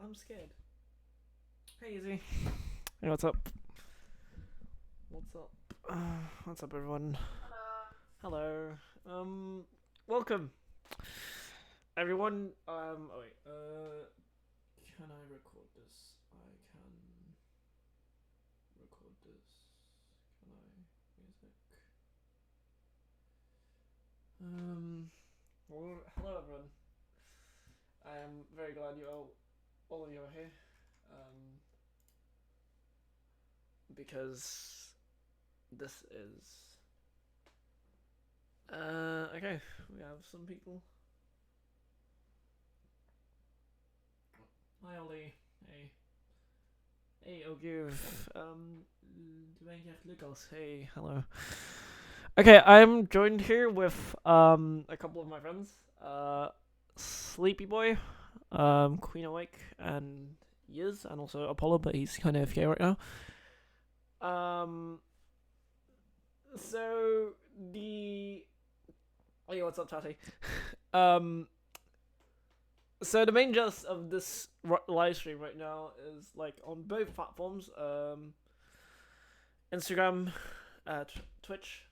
I'm scared. Hey, Izzy. Hey, what's up? What's up? What's up, everyone? Hello. Welcome, everyone. Oh wait. Can I record this? I can record this. Can I? Music. Well, hello, everyone. I am very glad all of you are here. Because this is okay. We have some people. Hi Ollie. Hey. Hey Oguf. Lucas. Hey, hello. Okay, I'm joined here with a couple of my friends. Sleepy Boy, Queen Awake, and Yiz, and also Apollo, but he's kind of AFK right now. So the hey, what's up, Tati? So the main gist of this live stream right now is like on both platforms, Instagram, Twitch,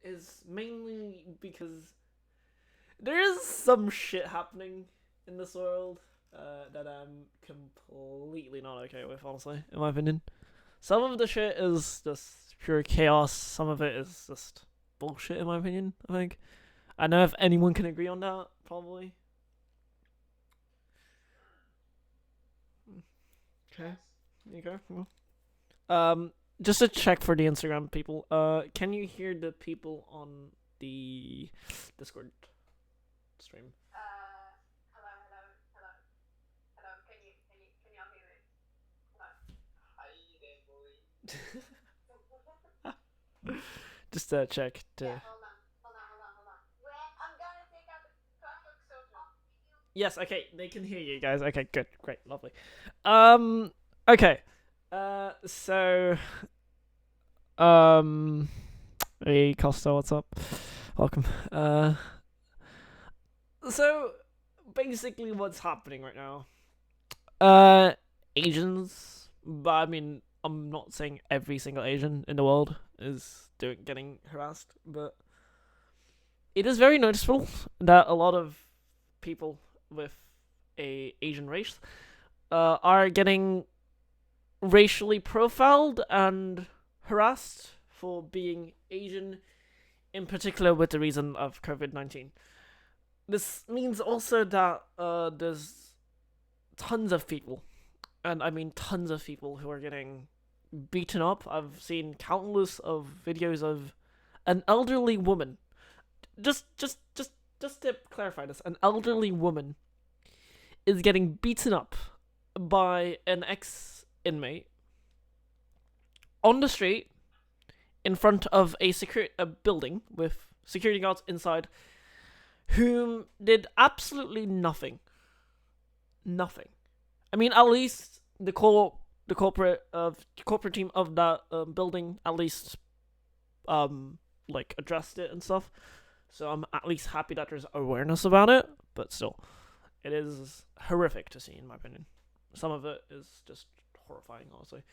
is mainly because there is some shit happening in this world that I'm completely not okay with, honestly, in my opinion. Some of the shit is just pure chaos. Some of it is just bullshit, in my opinion. I think. I don't know if anyone can agree on that. Probably. Okay. Okay. Well. Just to check for the Instagram people. Can you hear the people on the Discord stream? Just to check. Yes. Okay. They can hear you guys. Okay. Good. Great. Lovely. Okay. So. Hey Costa, what's up? Welcome. So basically, what's happening right now? Asians, but I mean, I'm not saying every single Asian in the world is getting harassed, but it is very noticeable that a lot of people with a Asian race are getting racially profiled and harassed for being Asian, in particular with the reason of COVID-19. This means also that there's tons of people, and I mean tons of people, who are getting beaten up. I've seen countless of videos of an elderly woman. Just to clarify this, an elderly woman is getting beaten up by an ex-inmate on the street in front of a building with security guards inside, whom did absolutely nothing. Nothing. I mean, at least the corporate team of that building at least like addressed it and stuff. So I'm at least happy that there's awareness about it, but still, it is horrific to see, in my opinion. Some of it is just horrifying, honestly.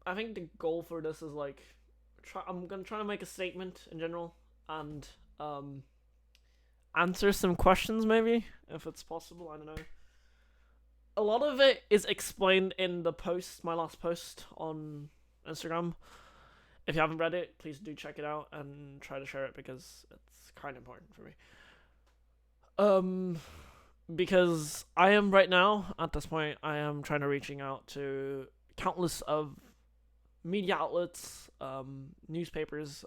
I think the goal for this is like, I'm gonna try to make a statement in general and answer some questions, maybe, if it's possible. I don't know. A lot of it is explained in the post, my last post on Instagram. If you haven't read it, please do check it out and try to share it, because it's kind of important for me. Because I am right now, at this point, I am trying to reaching out to countless of media outlets, newspapers,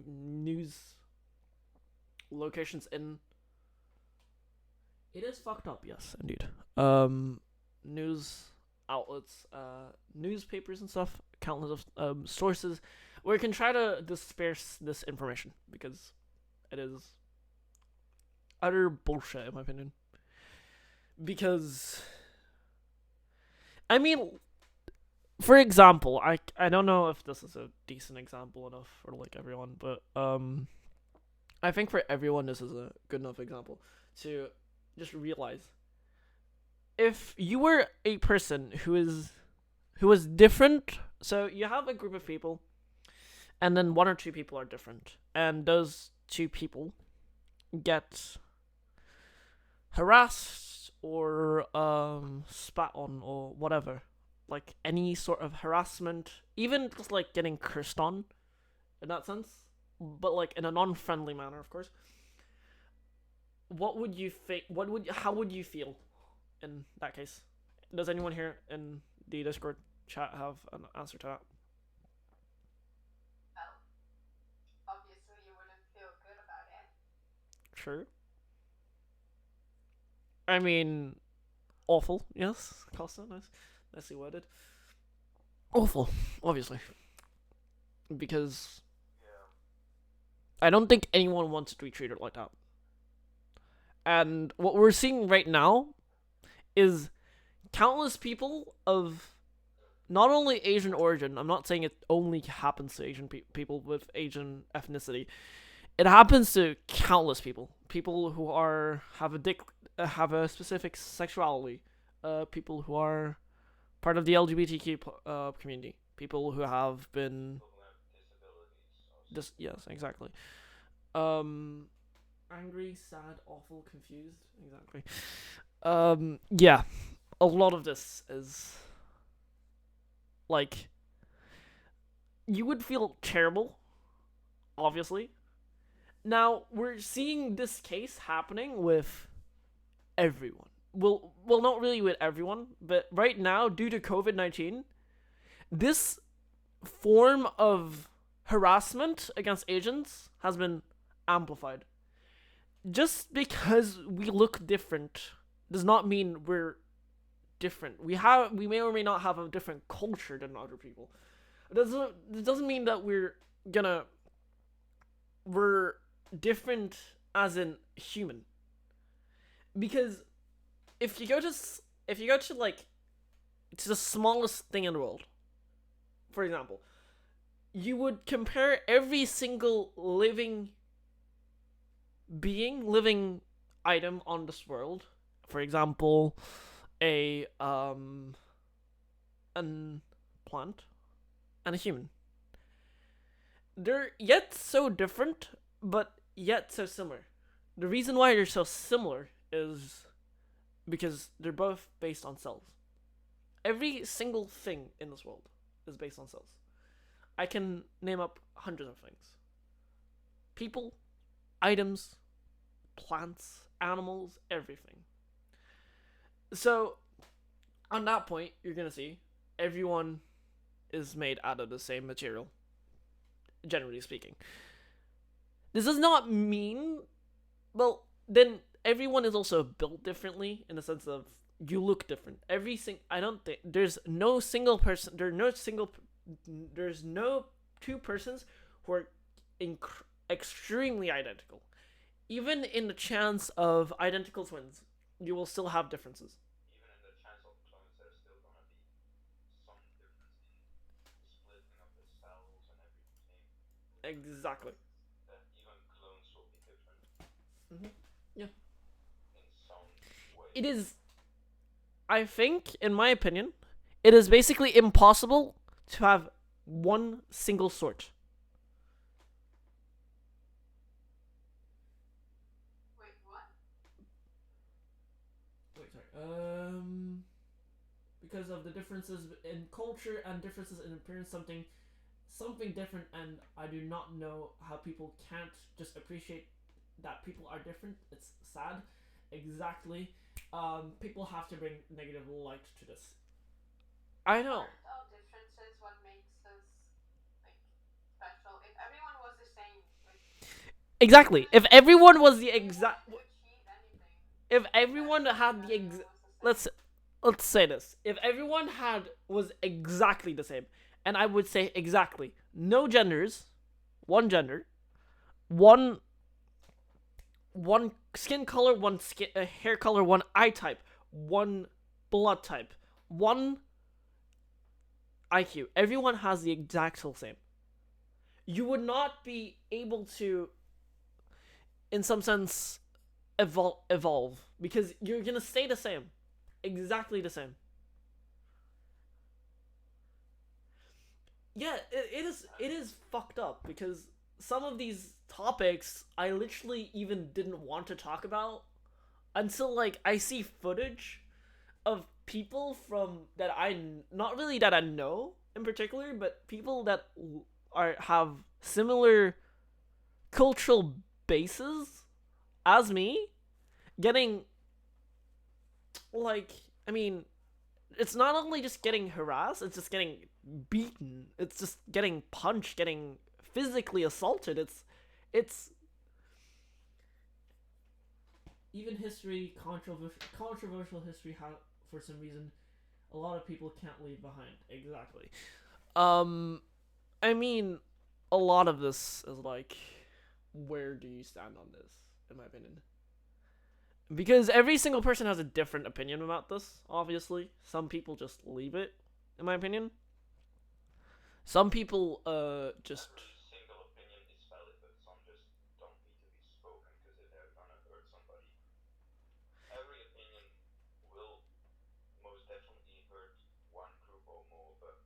news locations in. It is fucked up, yes, indeed. News outlets, newspapers and stuff, countless of sources, where you can try to disperse this information, because it is utter bullshit, in my opinion. Because, I mean, for example, I don't know if this is a decent example enough for like everyone, but I think for everyone this is a good enough example to just realize if you were a person who is different, so you have a group of people, and then one or two people are different, and those two people get harassed or spat on or whatever, like any sort of harassment, even just like getting cursed on in that sense, but like in a non-friendly manner, of course. What would you think? What would How would you feel in that case? Does anyone here in the Discord chat have an answer to that? Well, obviously you wouldn't feel good about it. True. I mean, awful. Yes, Costa, nice, nicely worded. Awful, obviously, because I don't think anyone wants to be treated like that. And what we're seeing right now is countless people of not only Asian origin. I'm not saying it only happens to Asian people with Asian ethnicity. It happens to countless people. People who have a specific sexuality. People who are part of the LGBTQ community. People who have been yes, exactly. Um, angry, sad, awful, confused. Exactly. Yeah, a lot of this is like you would feel terrible, obviously. Now we're seeing this case happening with everyone. Well, not really with everyone, but right now, due to COVID-19, this form of harassment against Asians has been amplified. Just because we look different does not mean we're different. We may or may not have a different culture than other people. It doesn't mean that gonna we're different as in human. Because if you go to if you go to like to the smallest thing in the world, for example, you would compare every single living item on this world. For example, a an plant and a human. They're yet so different, but yet so similar. The reason why they're so similar is because they're both based on cells. Every single thing in this world is based on cells. I can name up hundreds of things: people, items, plants, animals, everything. So, on that point, you're gonna see everyone is made out of the same material, generally speaking. This does not mean, well, then everyone is also built differently in the sense of you look different. I don't think there's no two persons who are extremely identical. Even in the chance of identical twins, you will still have differences. Even in the chance of clones, there's still gonna be some difference in the splitting of the cells and everything. Exactly. That even clones will be different Mm-hmm. Yeah. in some way. It is, I think, in my opinion, it is basically impossible to have one single sort. Wait, what? Wait, sorry. Because of the differences in culture and differences in appearance, something different, and I do not know how people can't just appreciate that people are different. It's sad. Exactly. People have to bring negative light to this. I know. Aren't all differences what makes us like special? If everyone was the same, like Exactly. If everyone was the if you wanted exact, to achieve anything, if everyone especially if had the everyone exact, was the same. let's let's say this. If everyone had was exactly the same, and I would say exactly no genders, one gender, one one skin color, one hair color, one eye type, one blood type, one IQ. Everyone has the exact same. You would not be able to, in some sense, evolve because you're gonna stay the same. exactly the same. Yeah, it is fucked up because some of these topics I literally even didn't want to talk about until like I see footage of people from that not really that I know in particular, but people that are have similar cultural bases as me getting like I mean it's not only just getting harassed, it's just getting beaten. It's just getting punched, getting physically assaulted. It's even history controversial history how for some reason a lot of people can't leave behind. Exactly. Um I mean a lot of this is like where do you stand on this in my opinion? Because every single person has a different opinion about this, obviously. Some people just leave it, in my opinion. Some people just Every single opinion is valid, but some just don't need to be spoken because they're gonna hurt somebody. Every opinion will most definitely hurt one group or more, but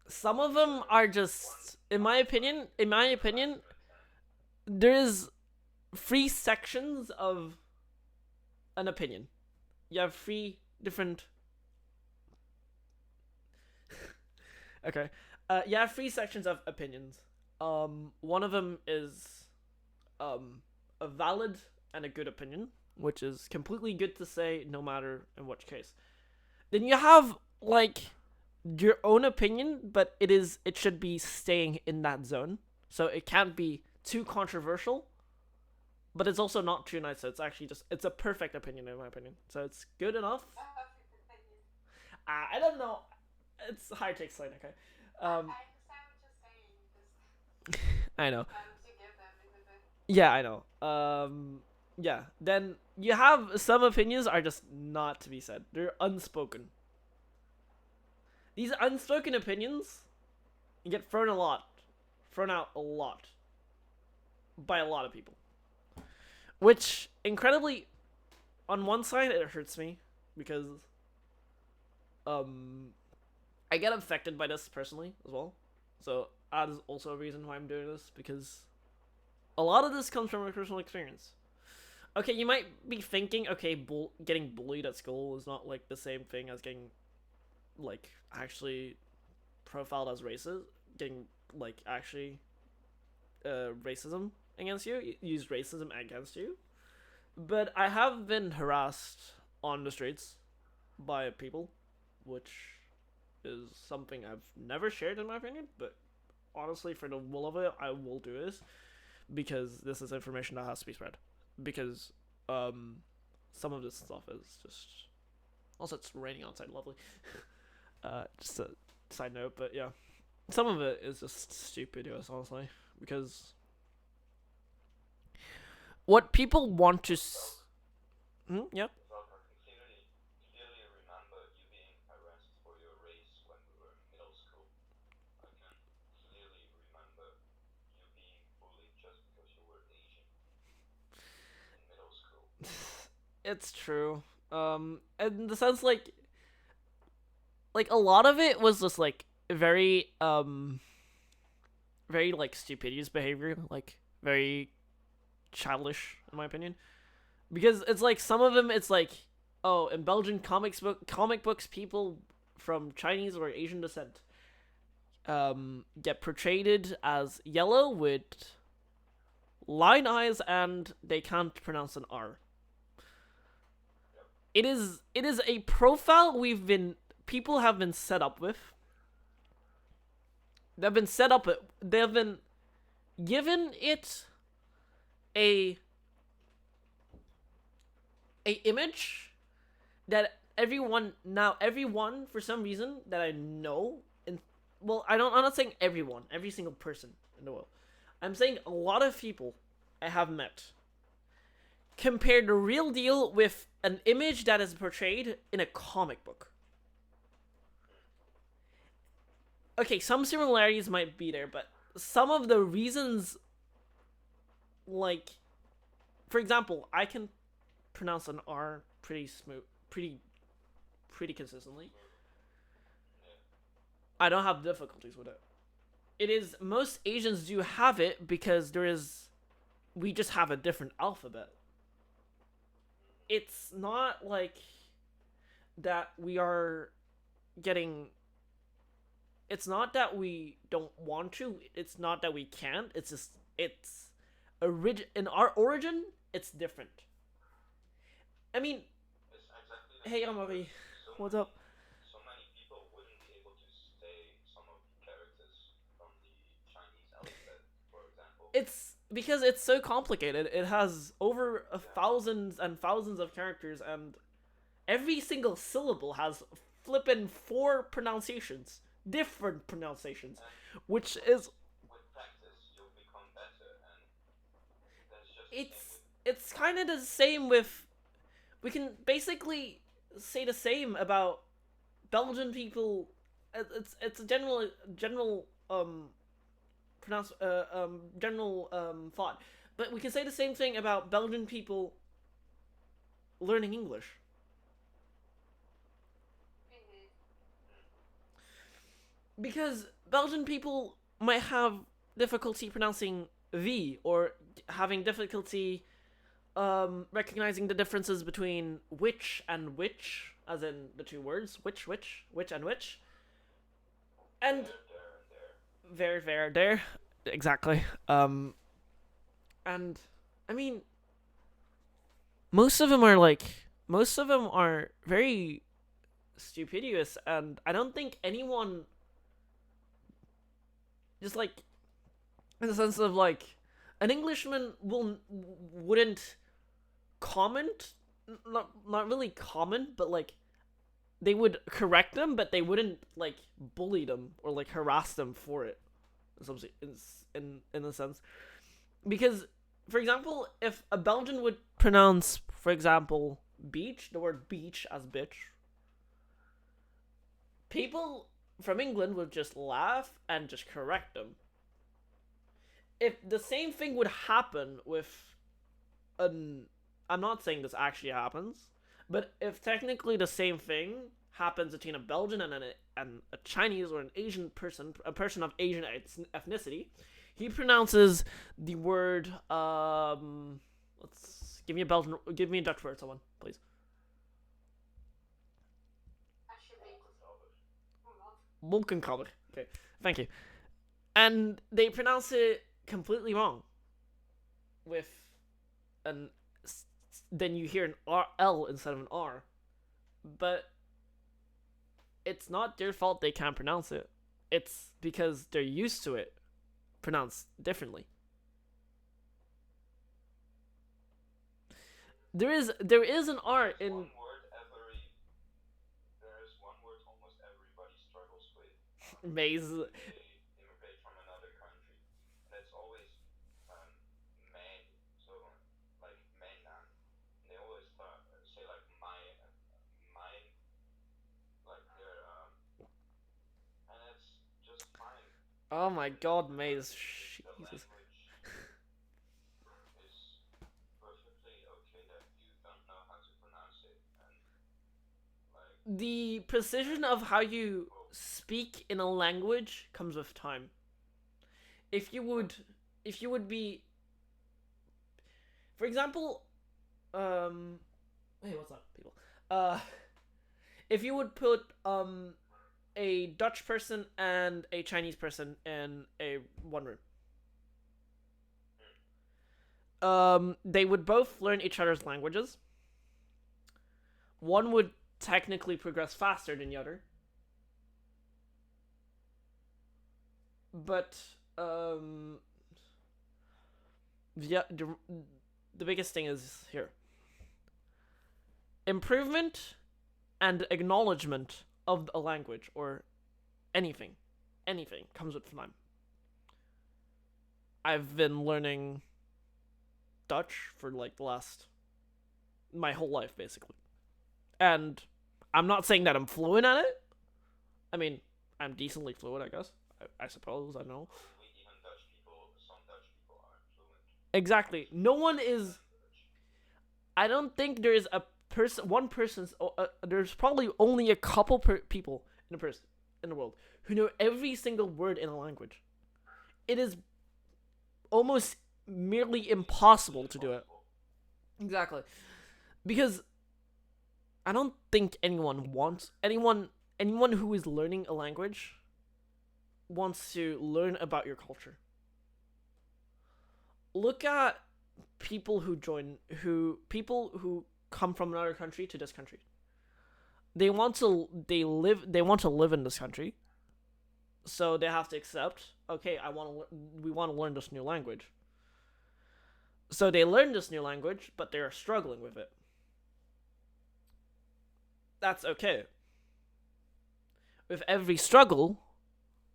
some of these them are are one just outlier. in my That's opinion the trend. there is three sections of an opinion. You have three different okay. You have three sections of opinions. One of them is a valid and a good opinion, which is completely good to say no matter in which case. Then you have like your own opinion, but it should be staying in that zone. So it can't be too controversial, but it's also not too nice. So it's actually just it's a perfect opinion in my opinion. So it's good enough. Perfect opinion. I don't know. It's hard to explain. Okay. Um, I understand what you're saying. I know. Sometimes you get that in a bit. Yeah, I know. Yeah. Then you have some opinions are just not to be said. They're unspoken. These unspoken opinions get thrown out a lot by a lot of people. Which incredibly, on one side, it hurts me because um, I get affected by this personally as well. So that is also a reason why I'm doing this because a lot of this comes from my personal experience. Okay, you might be thinking, okay, getting bullied at school is not like the same thing as getting like actually profiled as racist, getting like actually racism against you, use racism against you. But I have been harassed on the streets by people, which is something I've never shared in my opinion. But honestly, for the will of it, I will do this because this is information that has to be spread. Because some of this stuff is just also it's raining outside, lovely. Just a side note, but yeah, some of it is just stupid, yes, honestly, because what people want to. Yeah. Well, I can clearly remember you being harassed for your race when we were in middle school. I can clearly remember you being bullied just because you were Asian in middle school. It's true. In the sense like a lot of it was just like very very like stupidity behavior, like very childish in my opinion. Because it's like some of them it's like oh in Belgian comic books people from Chinese or Asian descent get portrayed as yellow with line eyes and they can't pronounce an R. It is a profile people have been set up with. They've been set up they've been given it a image that everyone for some reason that I know and well I'm not saying everyone, every single person in the world. I'm saying a lot of people I have met compare the real deal with an image that is portrayed in a comic book. Okay, some similarities might be there, but some of the reasons, like, for example, I can pronounce an R pretty smooth, pretty pretty consistently. Yeah. I don't have difficulties with it. It is most Asians do have it because we just have a different alphabet. It's not like that we are getting. It's not that we don't want to. It's not that we can't. It's just in our origin. It's different. I mean, It's exactly the hey same, but Amari, so what's many up? so many people wouldn't be able to say some of the characters from the Chinese alphabet, for example. It's because it's so complicated. It has over thousands and thousands of characters, and every single syllable has flippin' four pronunciations, different pronunciations, which is With practice, you'll become better, and that's just the same it's with it's kind of the same with. We can basically say the same about Belgian people. It's a general thought, but we can say the same thing about Belgian people learning English. Mhm. Because Belgian people might have difficulty pronouncing V or having difficulty recognizing the differences between which and which, as in the two words, which and which. And there. there. Exactly. And I mean, most of them are very stupidous, and I don't think anyone just like in the sense of like an Englishman wouldn't comment, not really comment, but like they would correct them, but they wouldn't like bully them or like harass them for it. In a sense, because for example, if a Belgian would pronounce, for example, beach, the word beach as bitch, people from England would just laugh and just correct them. If the same thing would happen with an I'm not saying this actually happens, but if technically the same thing happens between a Belgian and a Chinese or an Asian person, a person of Asian ethnicity, he pronounces the word let's give me a Dutch word, someone, please. Alsjeblieft. Wat? Molkenkrabber. Okay, thank you. And they pronounce it completely wrong. With an then you hear an L instead of an R. But it's not their fault they can't pronounce it. It's because they're used to it pronounced differently. There is an R in There is one word almost everybody struggles with maze. when they immigrate from another country. And that's always May. So like mainland. And they always say like my like they're and it's just fine. Oh my god, maze. The Jesus. language is perfectly okay that you don't know how to pronounce it, and like The precision of how you speak in a language comes with time. If you would be, for example, hey, what's up, people? Uh, if you would put a Dutch person and a Chinese person in a one room, they would both learn each other's languages. One would technically progress faster than the other, but yeah, the biggest thing is here: improvement and acknowledgement of a language or anything comes with time. I've been learning Dutch for like the last my whole life basically, and I'm not saying that I'm fluent at it. I mean, I'm decently fluent, I guess. I suppose, I know. even some Dutch people aren't fluent. Exactly. No one is. I don't think there is a one person's. There's probably only a couple people in the world who know every single word in a language. It is almost merely impossible to do it. Exactly, because I don't think anyone who is learning a language wants to learn about your culture. Look at people who come from another country to this country. They want to live in this country. So they have to accept, okay, we want to learn this new language. So they learn this new language, but they are struggling with it. That's okay. With every struggle,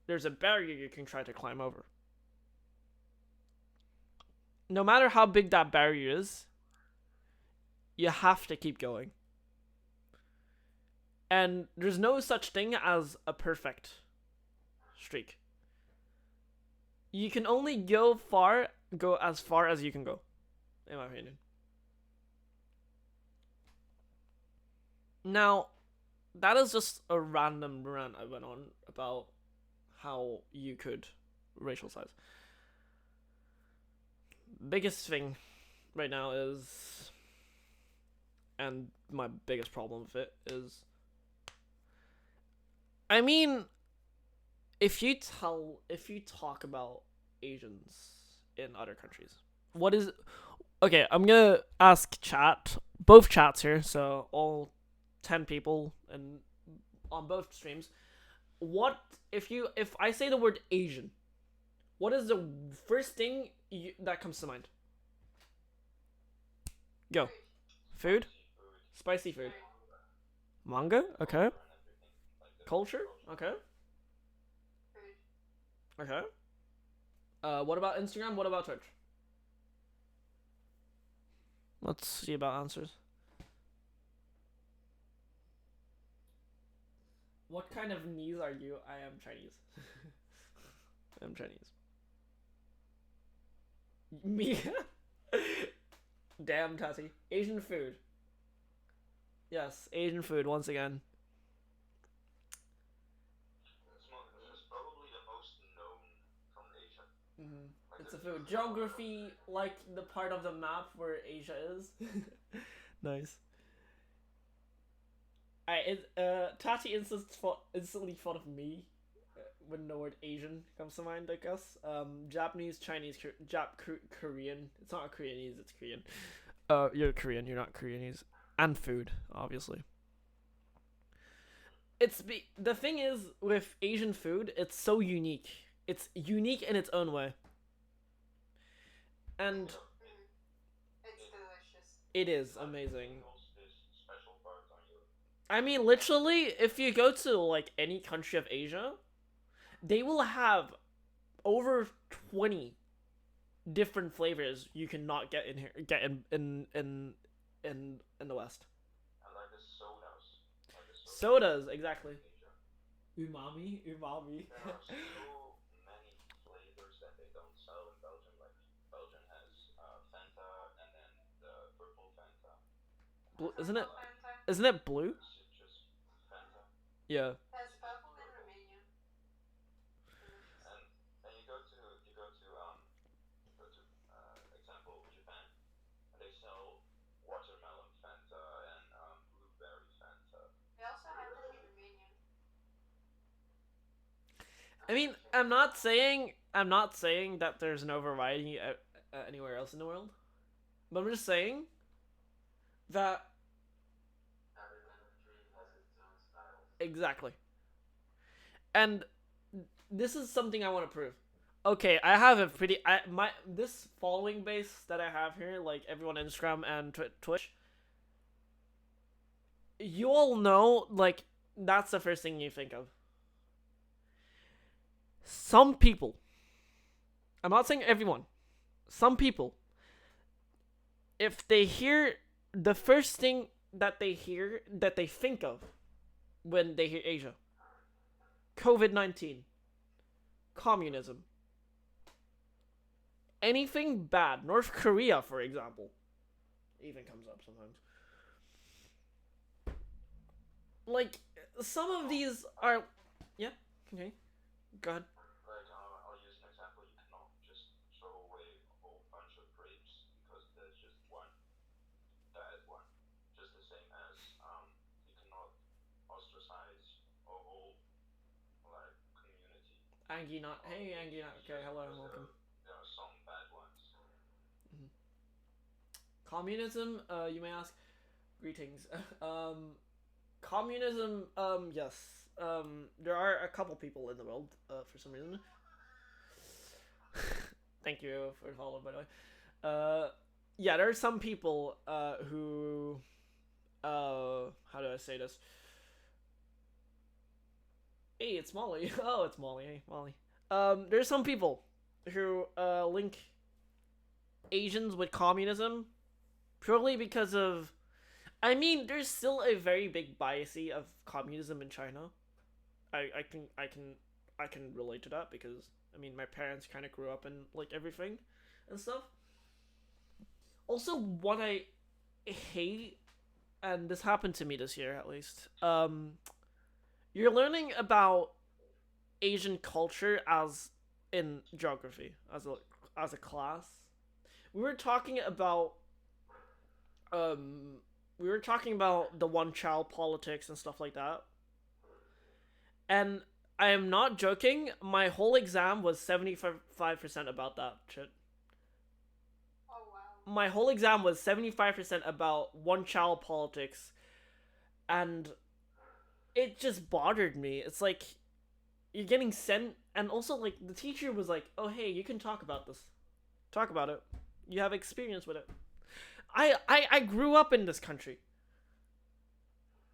there's a barrier you can try to climb over. No matter how big that barrier is, you have to keep going. And there's no such thing as a perfect streak. You can only go as far as you can go, in my opinion. Now, that is just a random rant I went on about how you could racialize. Biggest thing right now is, and my biggest problem with it is, I mean, if you talk about Asians in other countries, okay, I'm gonna ask both chats here, so all 10 people and on both streams, what if I say the word Asian, what is the first thing that comes to mind? Go. Food? Spicy food. Manga? Okay. Culture? Okay. Okay. What about Instagram? What about Twitch? Let's see about answers. What kind of knees are you? I am Chinese. I'm Chinese. Me? Damn, Tassie. Asian food. Yes, Asian food once again. It's probably the most known from Asia. Mm-hmm. It's a food. Geography, like the part of the map where Asia is. Nice. Tati instantly thought of me when the word Asian comes to mind, I guess. Japanese, Chinese, Korean. It's not Koreanese, it's Korean. You're Korean, you're not Koreanese. And food, obviously. The thing is, with Asian food, it's so unique. It's unique in its own way. And It's delicious. it is amazing. This special part on you. I mean, literally, if you go to like any country of Asia, they will have over 20 different flavors you cannot get in here, get in the West. And like the sodas. Sodas, exactly. Asia. Umami. There are so many flavors that they don't sell in Belgium. Like Belgium has Fanta and then the purple Fanta. Isn't it? Fanta Isn't it blue? Citrus Fanta. Yeah. has purple in Romania. And you go to example Japan, and they sell watermelon Fanta and blueberry Fanta. They also have it in Romania. I mean, I'm not saying that there's no variety anywhere else in the world, but I'm just saying that Every country has its own style. exactly. And this is something I want to prove. Okay, I have a pretty this following base that I have here, like everyone on Instagram and Twitch. You all know, like, that's the first thing you think of. Some people, I'm not saying everyone, some people, if they hear the first thing that they think of when they hear Asia, COVID-19, communism, anything bad, North Korea, for example, even comes up sometimes. like some of these are, yeah, okay, go ahead. Like, I'll use an example. You cannot just throw away a whole bunch of grapes because there's just one bad one. Just the same as you cannot ostracize a whole like community Angie not, of hey Angie not, Asians okay, just hello and because welcome. there are some bad ones. Communism, you may ask, greetings. Communism, yes. There are a couple people in the world, for some reason. Thank you for the follow, by the way. Yeah, there are some people, who, how do I say this? Hey, it's Molly. Oh, it's Molly. Hey, Molly. There's some people who, link Asians with communism purely because of, I mean, there's still a very big biasy of communism in China. I can relate to that because I mean my parents kind of grew up in like everything and stuff. Also, what I hate, and this happened to me this year at least, you're learning about Asian culture as in geography as a class. We were talking about um we were talking about the one child politics and stuff like that. And I am not joking, my whole exam was 75% about that shit. Oh wow. My whole exam was 75% about one child politics, and it just bothered me. It's like you're getting sent, and also like the teacher was like, "Oh hey, you can talk about this. Talk about it. You have experience with it." I grew up in this country.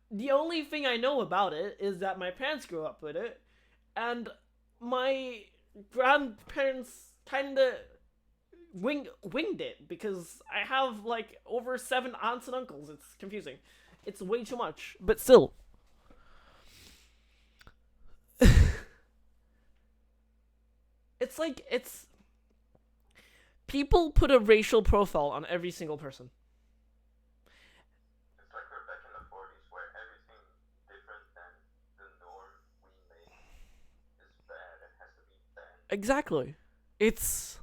The only thing I know about it is that my parents grew up with it, and my grandparents kind of winged it because I have like over 7 aunts and uncles. It's confusing. It's way too much, but still. It's like it's people put a racial profile on every single person. It's like we're back in the 40s where everything different than the norm we make is bad and has to be banned. Exactly. It's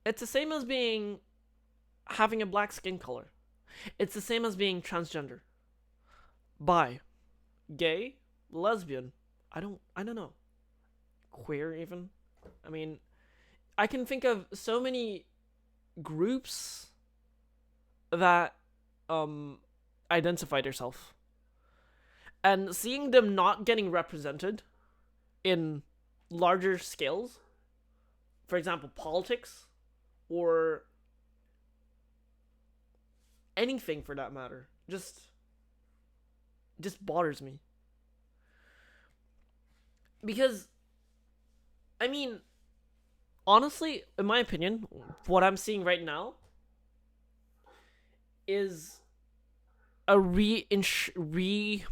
it's the same as being having a black skin color. It's the same as being transgender, bi, gay, lesbian. I don't know. Queer even. I mean, I can think of so many groups that um identify themselves, and seeing them not getting represented in larger scales, for example, politics or anything for that matter, just bothers me. Because I mean, honestly, in my opinion, what I'm seeing right now is a resurfacing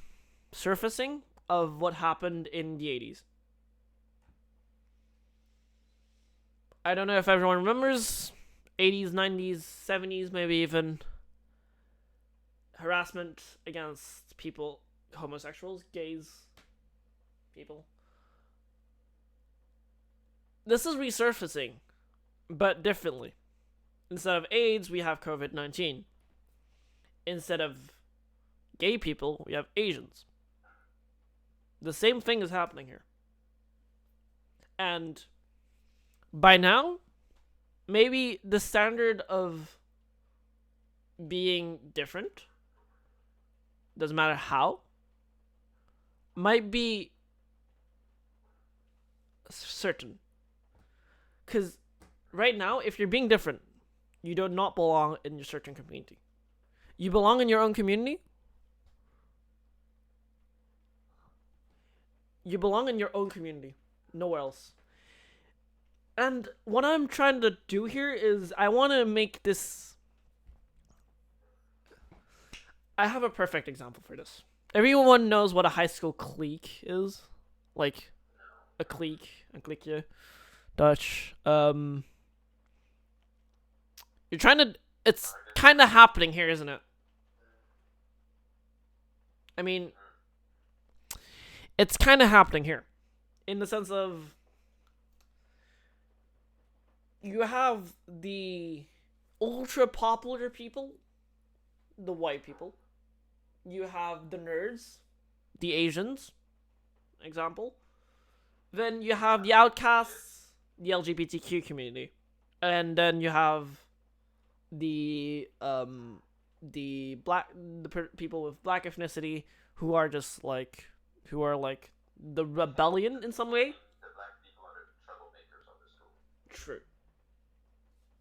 of what happened in the 80s. I don't know if everyone remembers 80s, 90s, 70s, maybe even harassment against people, homosexuals, gays, people. This is resurfacing, but differently. Instead of AIDS, we have COVID-19. Instead of gay people, we have Asians. The same thing is happening here. And by now, maybe the standard of being different, doesn't matter how, might be certain. Because right now, if you're being different, you do not belong in your certain community. You belong in your own community. You belong in your own community, nowhere else. And what I'm trying to do here is I want to make this. I have a perfect example for this. Everyone knows what a high school clique is, like a clique, Dutch. You're trying to. It's kind of happening here, isn't it? I mean, it's kind of happening here, in the sense of you have the ultra popular people, the white people. You have the nerds, the Asians, example. Then you have the outcasts, the LGBTQ community, and then you have the people with black ethnicity who are just like the rebellion in some way. The black people are the troublemakers of the school. True.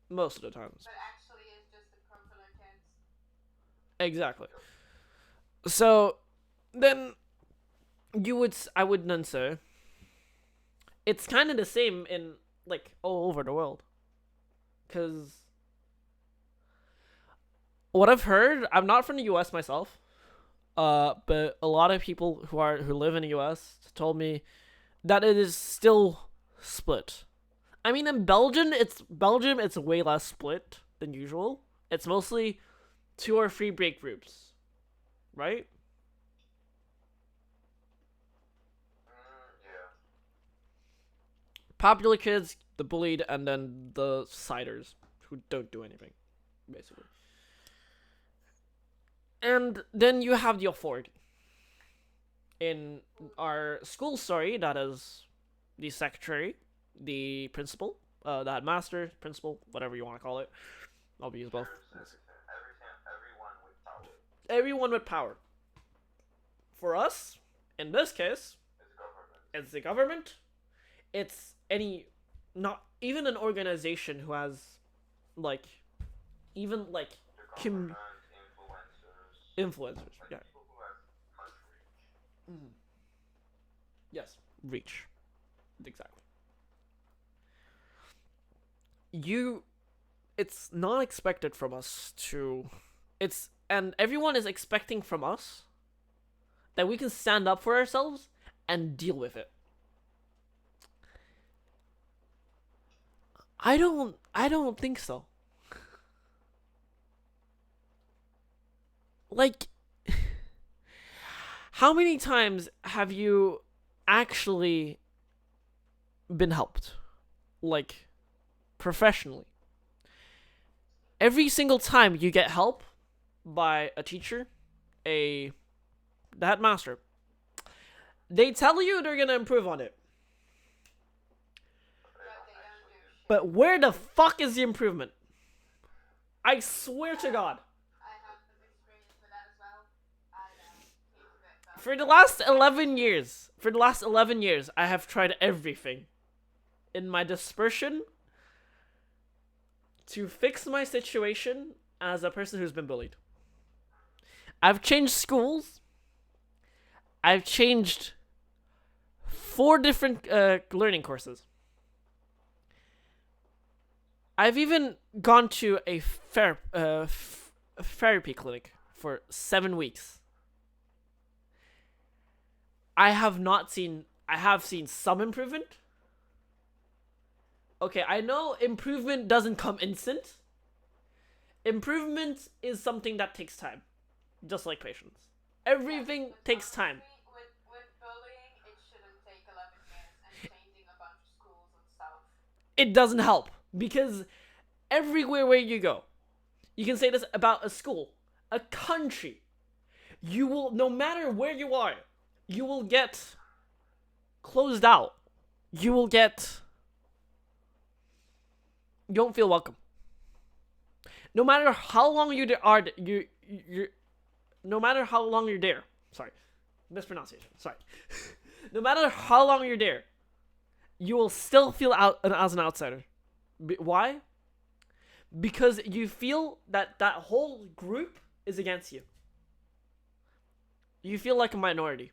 Most of the times. But actually, it's just the popular kids. Exactly. So then I would then say it's kind of the same in like all over the world, because what I've heard, I'm not from the U.S. myself, but a lot of people who live in the U.S. told me that it is still split. I mean, in Belgium, it's way less split than usual. It's mostly 2 or 3 break groups, right? Yeah. Popular kids, the bullied, and then the siders who don't do anything, basically. And then you have the authority. In our school story, that is the secretary, the principal, the headmaster, principal, whatever you want to call it. I'll use both. Everyone with power. Everyone with power. For us, in this case, It's government. it's the government. It's not even an organization who has, like, even like The government, influencers. influencers. Like Yeah. people who have much reach. Yes. Reach. Exactly. It's not expected from us and everyone is expecting from us that we can stand up for ourselves and deal with it. I don't think so. Like, how many times have you actually been helped? Like, professionally. Every single time you get help by a teacher, the headmaster, they tell you they're gonna improve on it. But they don't do shit. But where the fuck is the improvement? I swear to God. I have some experience with that as well. I into it, but For the last 11 years, I have tried everything in my dispersion to fix my situation as a person who's been bullied. I've changed schools. I've changed 4 different learning courses. I've even gone to a therapy clinic for 7 weeks. I have seen some improvement. Okay, I know improvement doesn't come instant. Improvement is something that takes time, just like patience. Everything takes time. With bullying, it shouldn't take 11 years and changing a bunch of schools and stuff. It doesn't help because everywhere where you go, you can say this about a school, a country. You will, no matter where you are, you will get closed out. You don't feel welcome. No matter how long no matter how long you're there. Sorry, mispronunciation. Sorry. No matter how long you're there, you will still feel out as an outsider. Why? Because you feel that whole group is against you. You feel like a minority.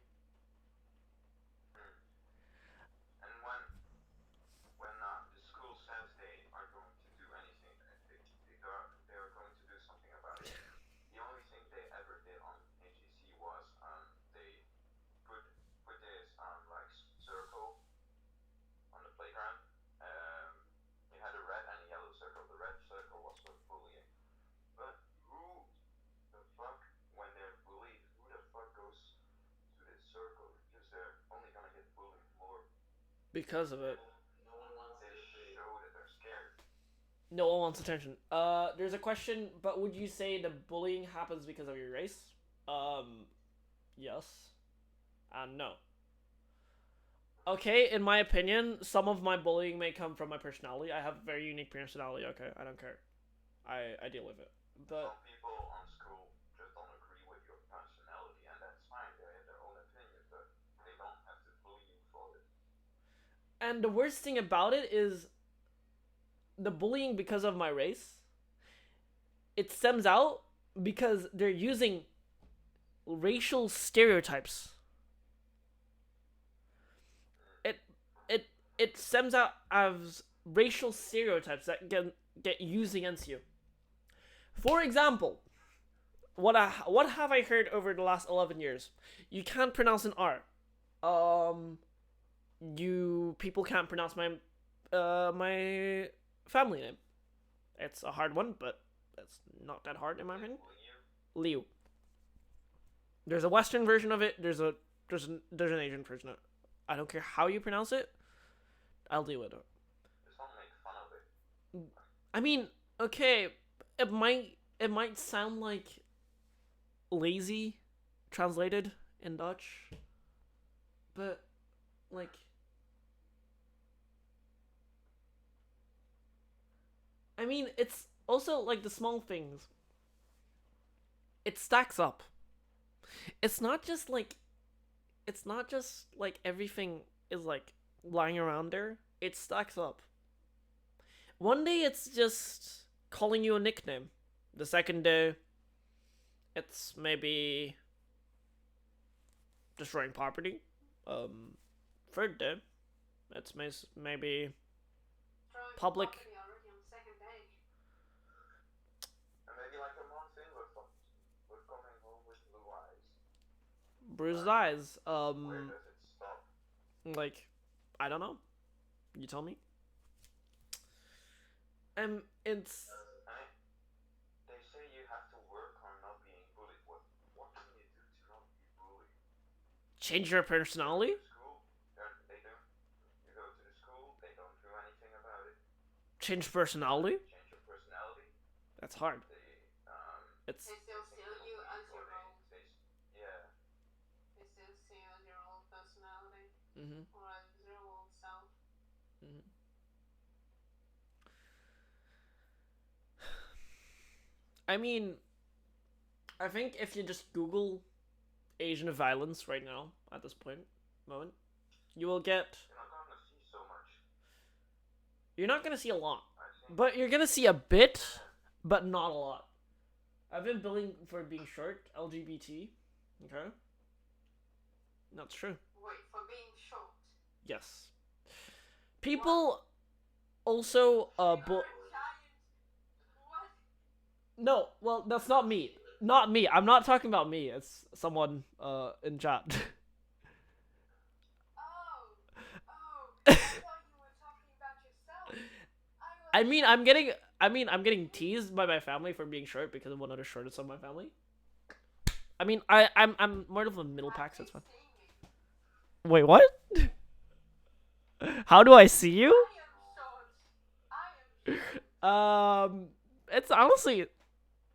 And when the school says they are going to do anything, they are going to do something about it. The only thing they ever did on HEC was they put this like circle on the playground. You had a red and a yellow circle. The red circle was for bullying. But who the fuck, when they're bullied, who the fuck goes because of it. No one wants to show that they're scared. No one wants attention. There's a question, but would you say the bullying happens because of your race? Yes. And no. Okay, in my opinion, some of my bullying may come from my personality. I have a very unique personality, okay? I don't care. I deal with it. But Some people on school just don't agree with your personality, and that's fine. They have their own opinion, but they don't have to bully you for it. and the worst thing about it is the bullying because of my race. It stems out because they're using racial stereotypes. It it it stems out as racial stereotypes that get used against you. For example, what have I heard over the last 11 years? You can't pronounce an R. You people can't pronounce my family name. It's a hard one, but it's not that hard in my opinion. Liu. There's a Western version of it. There's an Asian version of it. I don't care how you pronounce it. I'll deal with it. Just don't make fun of it. I mean, okay, it might sound like lazy translated in Dutch, but like I mean, it's also like the small things. It stacks up. It's not just like everything is like lying around there. It stacks up. One day it's just calling you a nickname. The second day it's maybe destroying property. Third day it's maybe Throwing public. property already on the second day. And maybe like a month in, we're coming home with blue eyes. Bruised eyes. Where does it stop? Like, I don't know. You tell me. It's They say you have to work on not being bullied. What can you do to not be bullied? change your personality. School, they don't. You go to the school, they don't do anything about it. Change personality. Change your personality. That's hard. It's They still see you as your old. Yeah. They still see you as your old personality mhm. or as your old self. Mhm. I mean, I think if you just Google Asian violence right now at this moment, you will get. You're not gonna see so much. You're not gonna see a lot, I think. but you're gonna see a bit, but not a lot. I've been billing for being short, LGBT. Okay, that's true. Wait, for being short. Yes. People also You're a giant. What? no, well that's not me. Not me. I'm not talking about me. It's someone in chat. Oh. I thought you were talking about yourself. I mean, I'm getting teased by my family for being short because I'm one of the shortest of my family. I mean, I'm more of a middle pack, so it's fine. Wait, what? How do I see you? I am short. It's honestly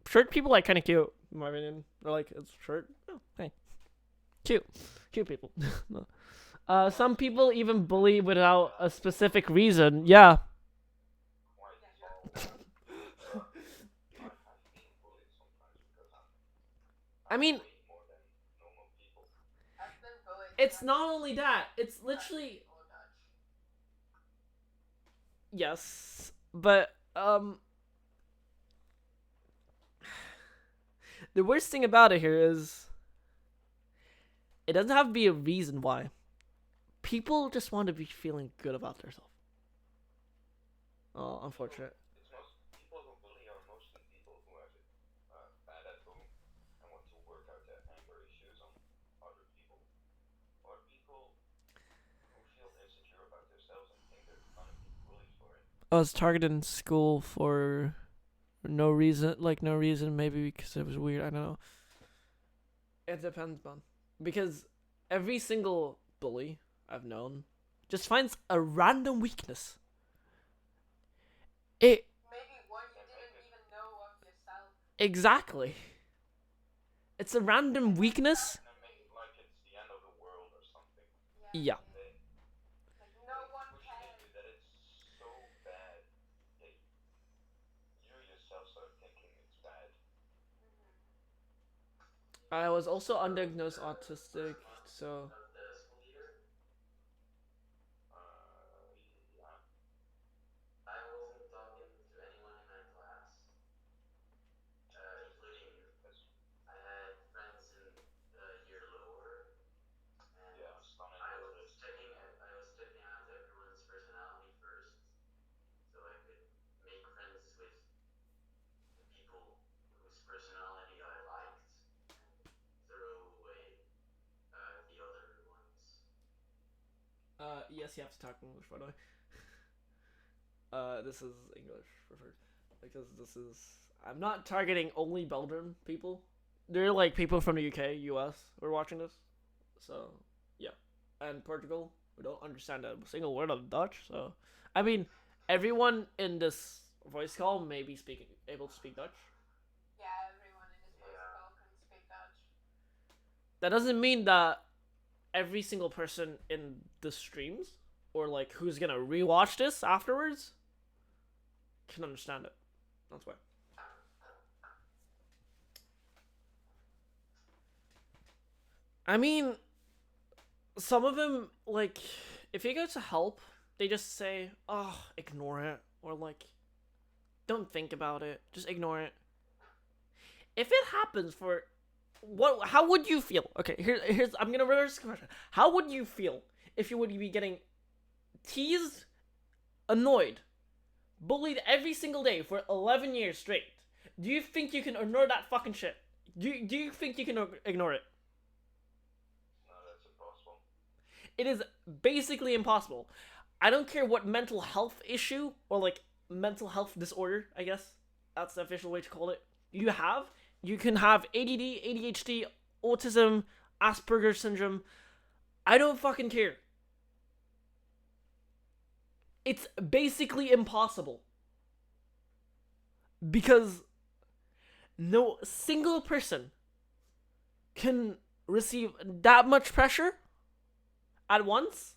short people like kind of cute. In my opinion, they're like it's short. Oh, hey, cute people. No. Some people even bully without a specific reason. Yeah. Quite tall. I have been bullied sometimes because I mean, way more than normal people. I've been bullied. it's not only that. It's literally Or Dutch. yes, but the worst thing about it here is it doesn't have to be a reason why. People just want to be feeling good about themselves. Oh, unfortunate. It's most people who bully are mostly people who have it bad at home and want to work out their anger issues on other people, or people who feel insecure about themselves and think they're gonna be bullied for it. I was targeted in school for no reason, maybe because it was weird. I don't know. It depends, man. Because every single bully I've known just finds a random weakness. It Maybe one you didn't even know of yourself. exactly. It's a random weakness. And I make like it's the end of the world or something. Yeah. They, Like no one which cares. hit you that it's so bad that you yourself start thinking it's bad. I was also undiagnosed autistic, so Yeah. I wasn't talking to anyone in my class, including I had friends in the year lower, and Yeah, stunning. I was checking out everyone's personality first, so I could make friends with the people whose personality I liked, and throw away the other ones. yes, you have to talk English, by the way. This is English preferred because this is. I'm not targeting only Belgian people. There are like people from the UK, US who are watching this, so yeah, and Portugal who don't understand a single word of Dutch. So, I mean, everyone in this voice call may be able to speak Dutch. Yeah, everyone in this voice call can speak Dutch. That doesn't mean that every single person in the streams or like who's gonna rewatch this afterwards can understand it. That's why. I mean, some of them, like, if you go to help, they just say, oh, ignore it. Or, like, don't think about it. Just ignore it. If it happens for. How would you feel? Okay, here's. I'm gonna reverse the question. How would you feel if you would be getting teased, annoyed, bullied every single day for 11 years straight? Do you think you can ignore that fucking shit? Do you think you can ignore it? No, that's impossible. It is basically impossible. I don't care what mental health issue or like mental health disorder, I guess that's the official way to call it, you have. You can have ADD, ADHD, autism, Asperger's syndrome. I don't fucking care. It's basically impossible. Because no single person can receive that much pressure at once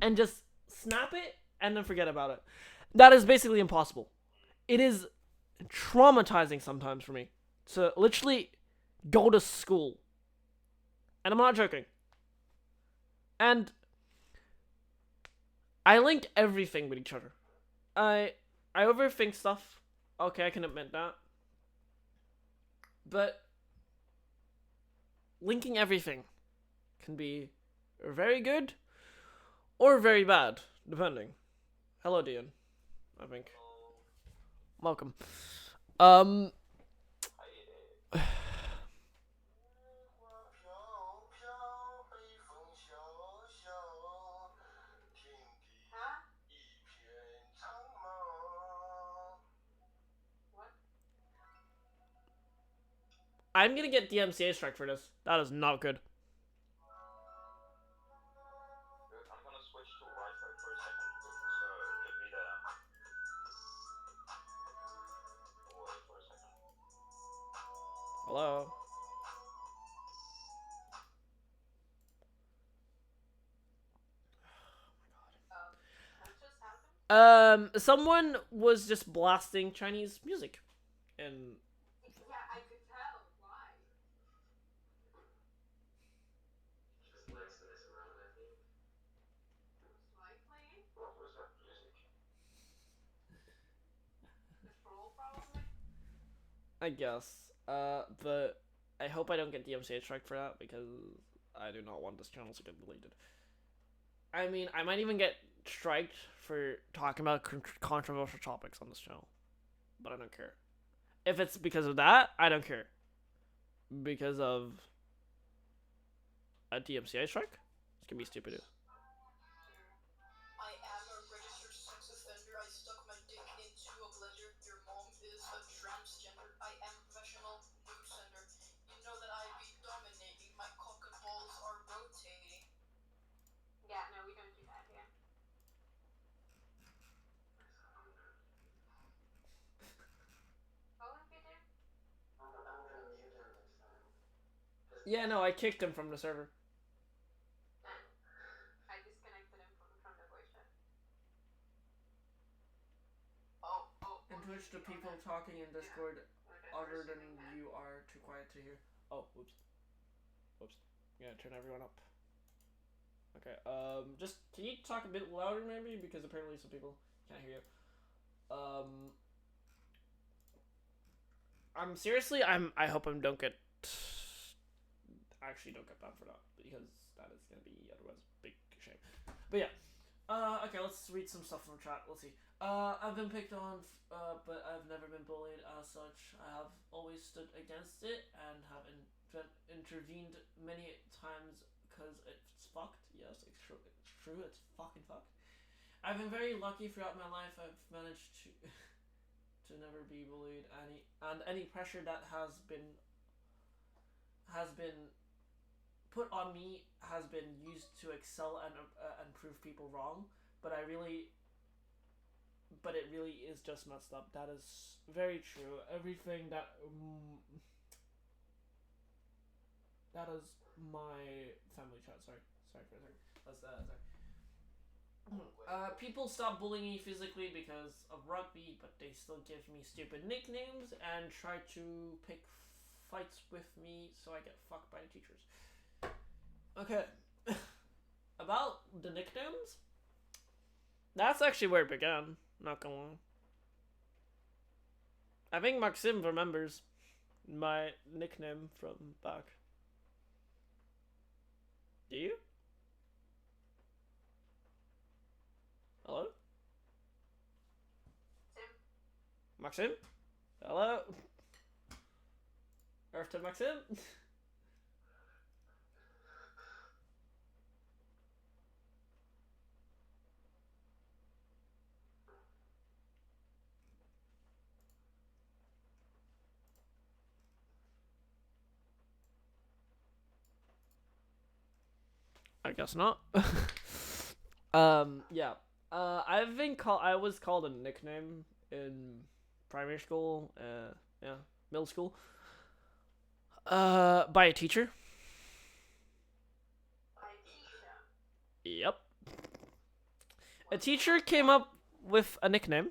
and just snap it and then forget about it. That is basically impossible. It is traumatizing sometimes for me to literally go to school. And I'm not joking. And I link everything with each other. I overthink stuff. Okay, I can admit that. But linking everything can be very good or very bad, depending. Hello, Dion. I think. Welcome. I'm gonna get DMCA strike for this. That is not good. I'm gonna switch to Wi-Fi for a second because it could be that wait for a second. Hello. What just happened? Someone was just blasting Chinese music, and Yeah, I could tell. Why? Just likes to mess around, I think. Most likely. What was that music? The troll, probably. I guess. But I hope I don't get DMCA strike for that because I do not want this channel to get deleted. I mean, I might even get striked for talking about controversial topics on this channel, but I don't care. If it's because of that, I don't care. Because of a DMCA strike, it's gonna be stupid. I am a registered sex offender. I stuck my dick into a blender. Your mom is a transgender. I am a professional nude sender. You know that I be dominating. My cock and balls are rotating. Yeah, no, we don't do that here. Yeah, no, I kicked him from the server. I disconnected him from the voice chat. And Twitch, the people talking in Discord other than you are too quiet to hear. Oh, whoops. Yeah, turn everyone up. Okay, just, can you talk a bit louder maybe? Because apparently some people can't hear you. I hope I don't get, actually don't get banned for that, because that is gonna be otherwise a big shame. But yeah, okay, let's read some stuff from chat, let's see. I've been picked on, but I've never been bullied as such. I have always stood against it and have intervened many times because it's fucked. Yes, it's true, it's fucking fucked. I've been very lucky throughout my life. I've managed to to never be bullied. Any pressure that has been put on me has been used to excel and prove people wrong. But it really is just messed up. That is very true. Everything that that is my family chat. Sorry for a second. That's sorry. People stop bullying me physically because of rugby, but they still give me stupid nicknames and try to pick fights with me, so I get fucked by the teachers. Okay. About the nicknames, that's actually where it began, not gonna lie. I think Maxim remembers my nickname from back. Do you? Hello? Maxim? Hello? Earth to Maxim? I guess not. Yeah. I was called a nickname in primary school, yeah, middle school. By a teacher. Yep. A teacher came up with a nickname.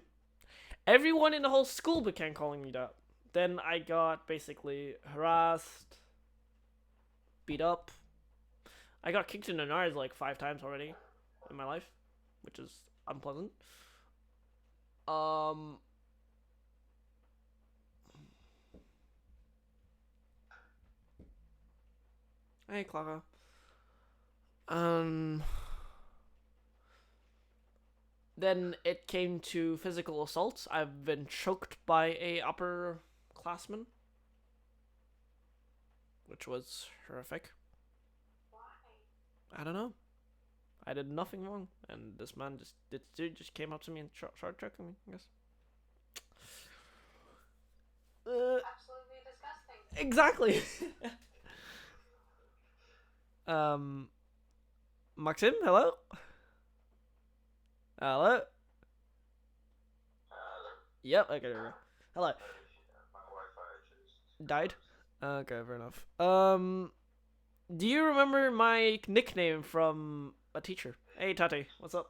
Everyone in the whole school began calling me that. Then I got basically harassed, beat up. I got kicked in the nards like 5 times already in my life, which is unpleasant. Hey, Clara. Then it came to physical assaults. I've been choked by a upperclassman, which was horrific. I don't know. I did nothing wrong, and this dude just came up to me and started choking me, I guess. Absolutely disgusting. Exactly. Maxim, hello? Hello? Yep, okay, there we go. Hello. My Wi-Fi just Died? Okay, fair enough. Do you remember my nickname from a teacher? Hey, Tati, what's up?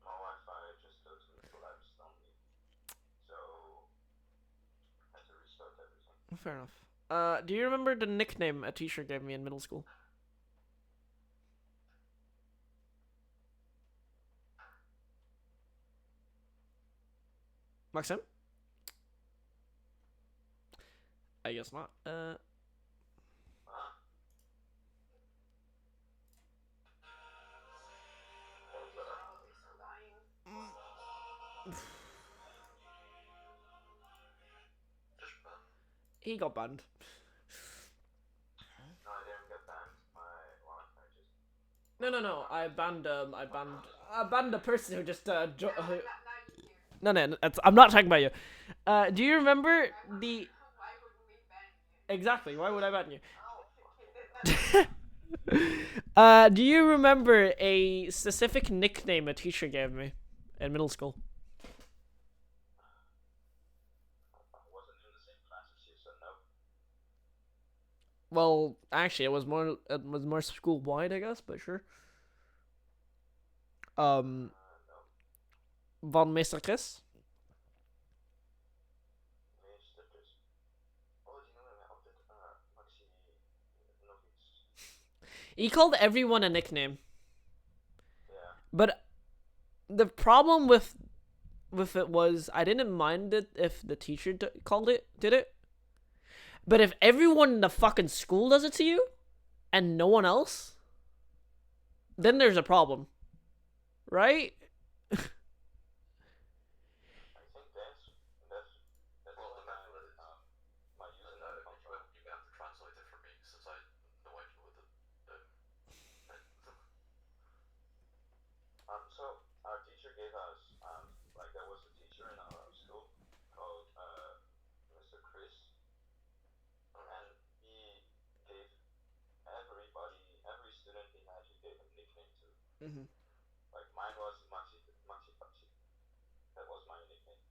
my Wi-Fi just totally collapsed on me, so I had to restart everything. Fair enough. Do you remember the nickname a teacher gave me in middle school? Maxim? I guess not. He got banned. No, I didn't get banned. My Wi-Fi just. No. I banned the person who just Now you do. No. I'm not talking about you. Do you remember the Why would we ban you? exactly? Why would I ban you? Oh. Do you remember a specific nickname a teacher gave me in middle school? I wasn't in the same class as you, so no. Well, actually, it was more school wide, I guess, but sure. No. Van Meesterkes. Meester dus. Oh, die noemen mij altijd Maxi nog iets. He called everyone a nickname, Ja. but the problem with it was I didn't mind it if the teacher did it, but if everyone in the fucking school does it to you, and no one else, then there's a problem, right? I think that's Well, what imagine what it is. my username comes from. You have to translate it for me since I have no idea what the. So our teacher gave us like there was a teacher in our school called Mr. Chris, and he gave every student he had, he gave a nickname to. Mm-hmm. Like mine was Maxi Pachi. That was my nickname.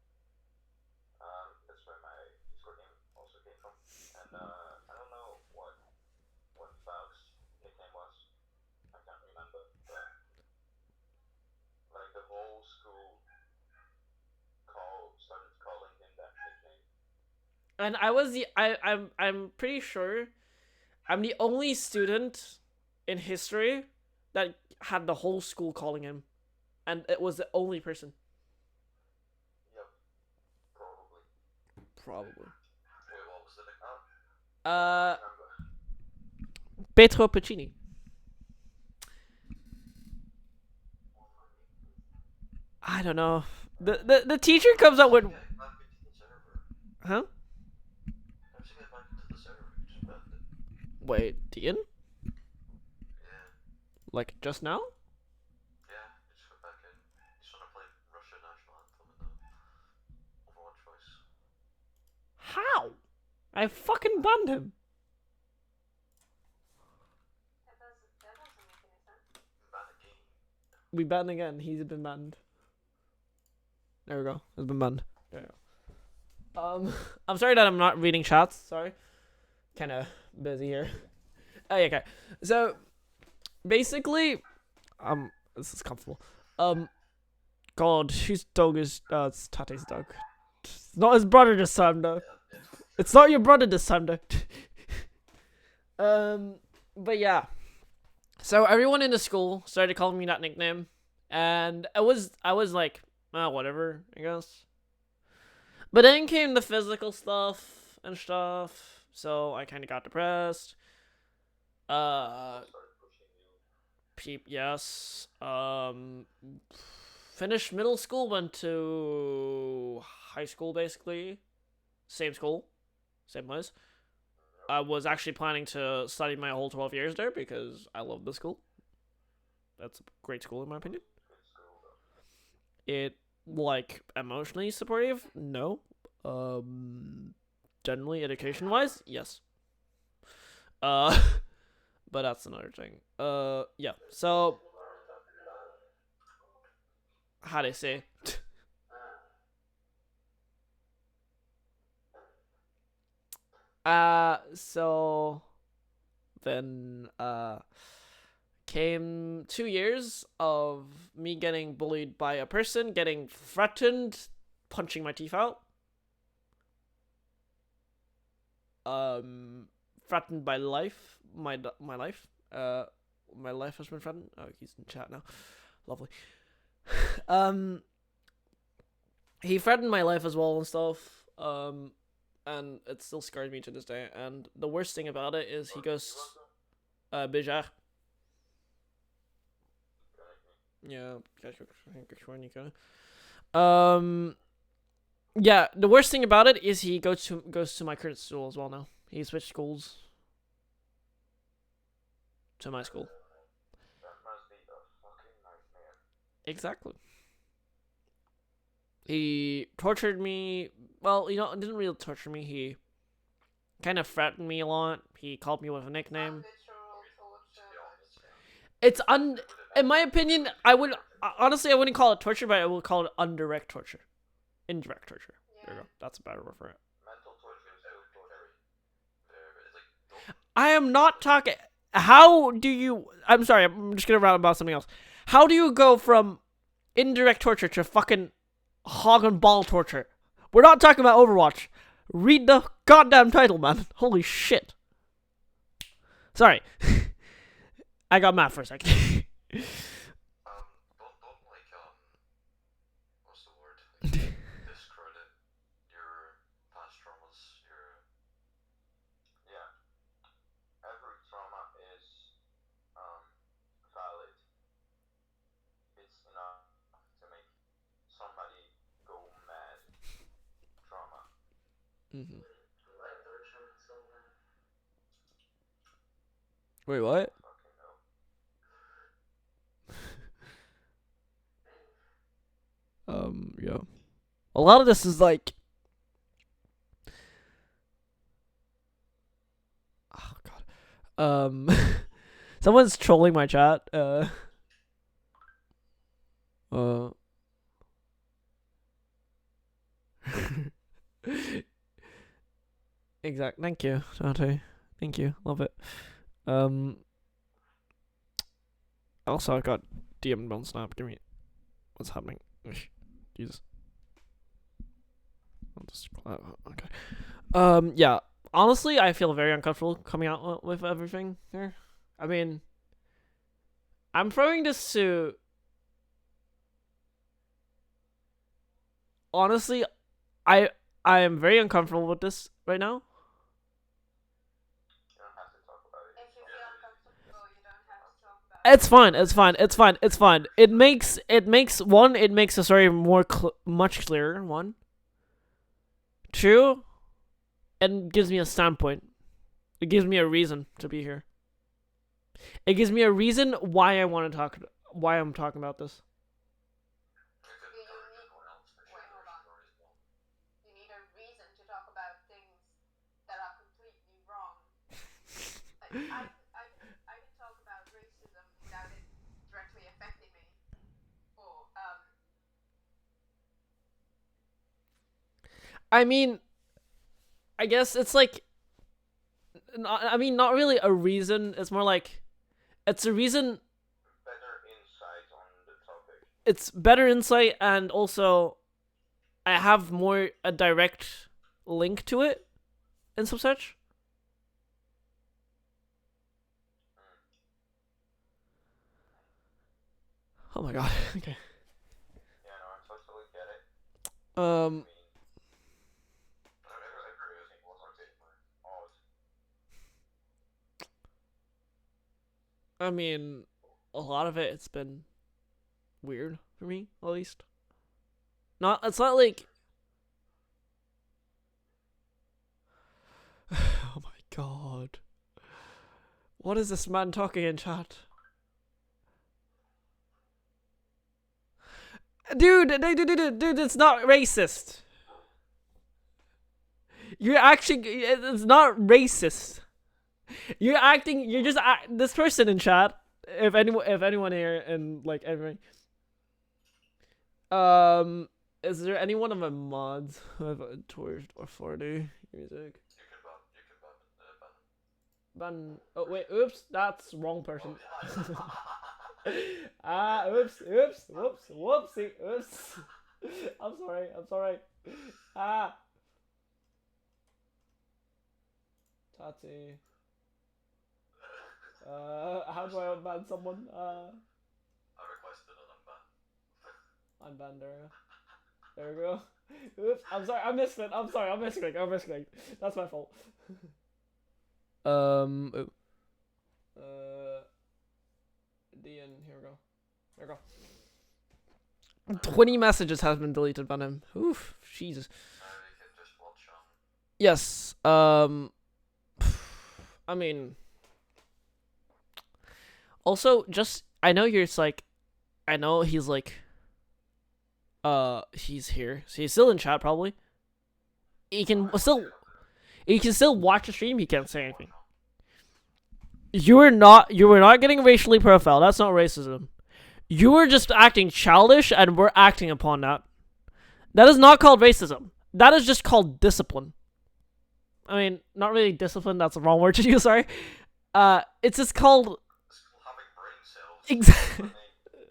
That's where my Discord name also came from. And I don't know what Valk's nickname was. I can't remember, but like the whole school started calling him that nickname. And I was I'm pretty sure I'm the only student in history that had the whole school calling him, and it was the only person. Yep, probably. Probably. Wait, what was the nickname? Remember? Pietro Pacini. I don't know. The teacher comes up with, Get back into the server. huh? How to get back into the server? Just banned it. Wait, Dean? Yeah, Like just now? yeah. He just got back in. He's trying to play Russian national anthem in the Overwatch voice. How? I fucking banned him. That doesn't make any sense. Ban again. We banned again. He's been banned. There we go. It's been banned. There we go. I'm sorry that I'm not reading chats. Sorry. Kind of busy here. Oh, yeah, okay. So, basically, this is comfortable. God, whose dog is? It's Tate's dog. It's not his brother this time, though. It's not your brother this time, though. But yeah. So everyone in the school started calling me that nickname, and I was like, whatever, I guess. But then came the physical stuff and stuff, so I kind of got depressed. Started pushing you. Yes. Finished middle school, went to high school, basically. Same school, same place. I was actually planning to study my whole 12 years there because I love the school. That's a great school in my opinion. Good school though. It, like, emotionally supportive? No. Generally education wise, yes. But that's another thing. Yeah. So how do I say? So then came 2 years of me getting bullied by a person, getting threatened, punching my teeth out. Threatened by life, my life. My life has been threatened. Oh, he's in chat now. Lovely. He threatened my life as well and stuff. And it still scars me to this day. And the worst thing about it is he goes, Bijar. Yeah, yeah, the worst thing about it is he goes to my current school as well now. He switched schools to my school. That must be a fucking nightmare. Exactly. He tortured me. Well, didn't really torture me. He kind of threatened me a lot. He called me with a nickname. Literal torture. It's in my opinion, I wouldn't call it torture, but I would call it indirect torture. Indirect torture. There you go. That's a better word for it. Mental torture is still torture. It's like, I am not talking. How do you? I'm sorry. I'm just gonna round about something else. How do you go from indirect torture to fucking hog and ball torture? We're not talking about Overwatch. Read the goddamn title, man. Holy shit. Sorry. I got mad for a second. Don't like what's the word? Like, discredit your past traumas. Yeah. Every trauma is valid. It's enough to make somebody go mad. Trauma. Mm-hmm. Like torture someone. Wait, what? Fucking no. Yeah. A lot of this is like. Oh god. Someone's trolling my chat. Exact. Thank you, Dante. Thank you. Love it. Also, I got DM'd on Snap. Give me. What's happening? Jesus. I'll just. Okay. Yeah. Honestly, I feel very uncomfortable coming out with everything here. I mean, I'm throwing this to. Honestly, I am very uncomfortable with this right now. You don't have to talk about it. If you feel uncomfortable, you don't have to talk about it. It's fine. It's fine. It's fine. It's fine. It makes the story more much clearer. One. Two. It gives me a standpoint. It gives me a reason to be here. It gives me a reason why I want to talk. Why I'm talking about this. You need a reason to talk about things that are completely wrong. Like, I can talk about racism without it directly affecting me. Or I mean, I guess it's like. Not really a reason. It's more like, it's a reason. Better insight on the topic. It's better insight, and also, I have more a direct link to it, and some such. Oh my god. Okay. Yeah, no, I totally get it. Um. I mean, everything was a bit odd. I mean, a lot of it's been weird for me, at least. It's not like. Oh my god. What is this man talking in chat? Dude, it's not racist. You're actually, it's not racist. You're acting, you're just, this person in chat, if anyone here, and like everyone, is there any one of my mods who have a tour or 40 music? You can ban. Oh wait, oops, that's wrong person. Whoopsie, oops. I'm sorry. Tati. How do I unban someone? I requested an unban. Unban there. There we go. Oops, I'm sorry, I missed it. I'm misclicked. That's my fault. Dian, here we go. There we go. 20 messages has been deleted by him. Oof, Jesus. You can just watch on. Yes. I mean. Also, just I know you're just like, I know he's like. He's here. So he's still in chat probably. He can still watch the stream. He can't say anything. You were not getting racially profiled. That's not racism. You were just acting childish, and we're acting upon that. That is not called racism. That is just called discipline. I mean, not really discipline. That's the wrong word to use. Sorry. It's just called. It's having brain cells. Exactly.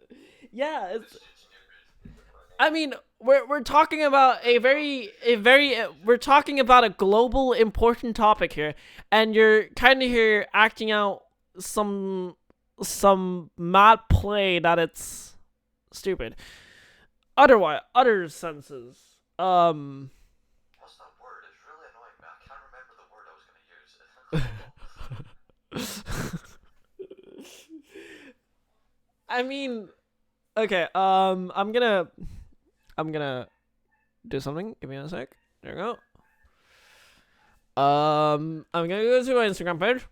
It's Yeah. This It's. shit's stupid. It's a funny I mean, we're talking about we're talking about a global important topic here, and you're kind of here acting out some mad play that it's stupid. Other senses. What's that word? It's really annoying me. I can't remember the word I was gonna use. I mean, okay. I'm gonna do something. Give me a sec. There we go. I'm gonna go to my Instagram page,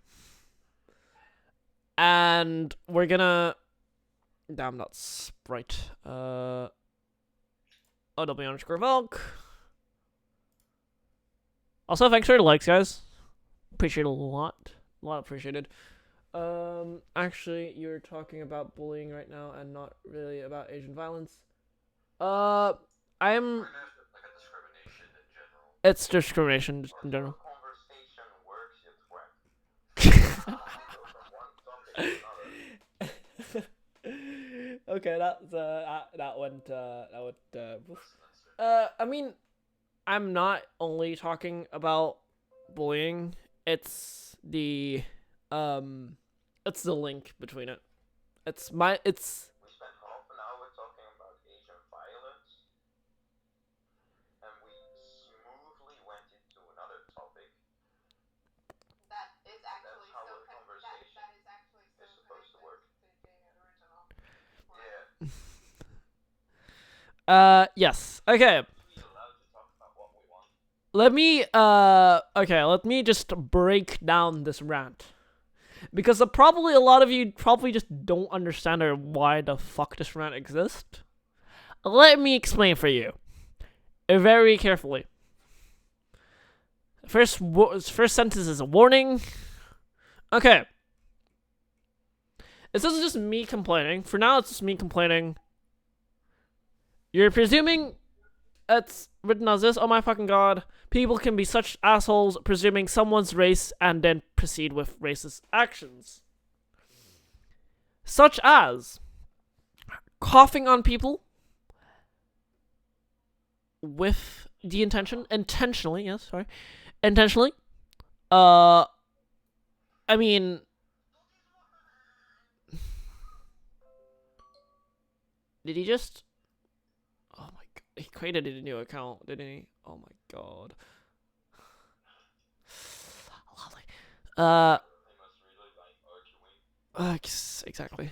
and we're gonna. Damn, that's right. OW_Volk. Also, thanks for the likes, guys. Appreciate it a lot. A lot appreciated. Actually, you're talking about bullying right now and not really about Asian violence. I'm. We're gonna like a discrimination in general. It's discrimination in general. Conversation works, you twat. Go from one topic to another. Okay, that went oof. I mean, I'm not only talking about bullying. It's the link between it. It's We spent half an hour talking about Asian violence, and we smoothly went into another topic. That is actually how still a conversation that is actually still is supposed to work. connected to the original. Yeah. yes. Okay. We allowed to talk about what we want. Let me just break down this rant. Because probably a lot of you probably just don't understand or why the fuck this rant exists. Let me explain for you. Very carefully. First sentence is a warning. Okay. This isn't just me complaining. For now, it's just me complaining. You're presuming it's written as this. Oh my fucking god. People can be such assholes presuming someone's race and then proceed with racist actions. Such as coughing on people with the intentionally, yes, sorry. Intentionally. I mean, did he just? Oh my god, he created a new account, didn't he? Oh my god. Lovely. They must really like arguing. Exactly.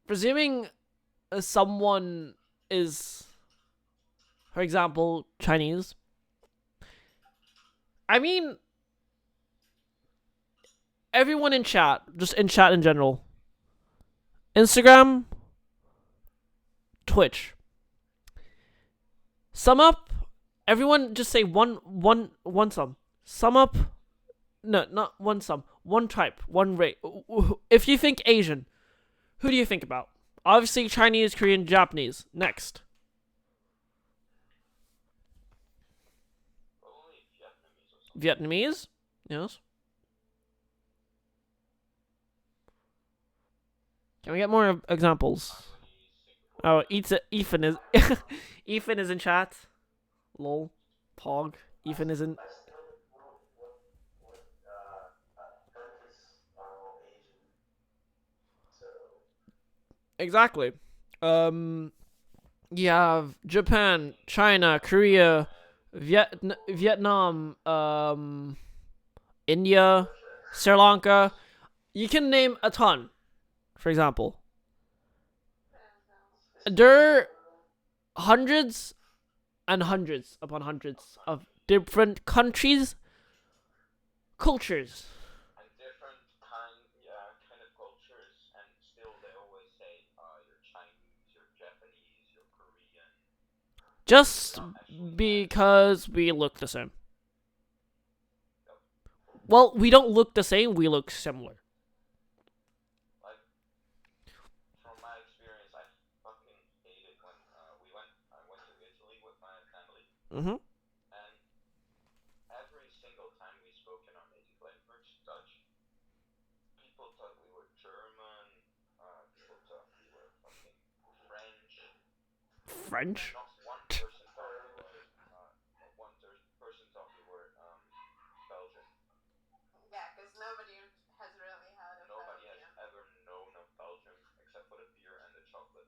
Presuming someone is, for example, Chinese. I mean, everyone in chat, just in chat in general. Instagram, Twitch. Sum up. Everyone just say one sum. Sum up. No, not one sum. One type. One rate. If you think Asian, who do you think about? Obviously, Chinese, Korean, Japanese. Next. Probably Vietnamese or something. Vietnamese. Yes. Can we get more examples? Oh, Ethan is Ethan is in chat. Lol. Pog. Ethan is in. Apprentice are all Asian. So Exactly. You have Japan, China, Korea, Vietnam, India, Sri Lanka. You can name a ton. For example, there are hundreds and hundreds upon hundreds of different countries, cultures. And different kind of cultures, and still they always say, you're Chinese, you're Japanese, you're Korean. Just because we look the same. Well, we don't look the same, we look similar. Like, from my experience, I fucking hate it when I went to Italy with my Mm-hmm. And every single time we spoke in our native language, Dutch, people thought we were German. People thought we were fucking French. French. Not one person thought we were. Not one person thought we were Belgian. Yeah, because nobody has really heard of Nobody has Belgium. ever known of Belgium except for the beer and the chocolate.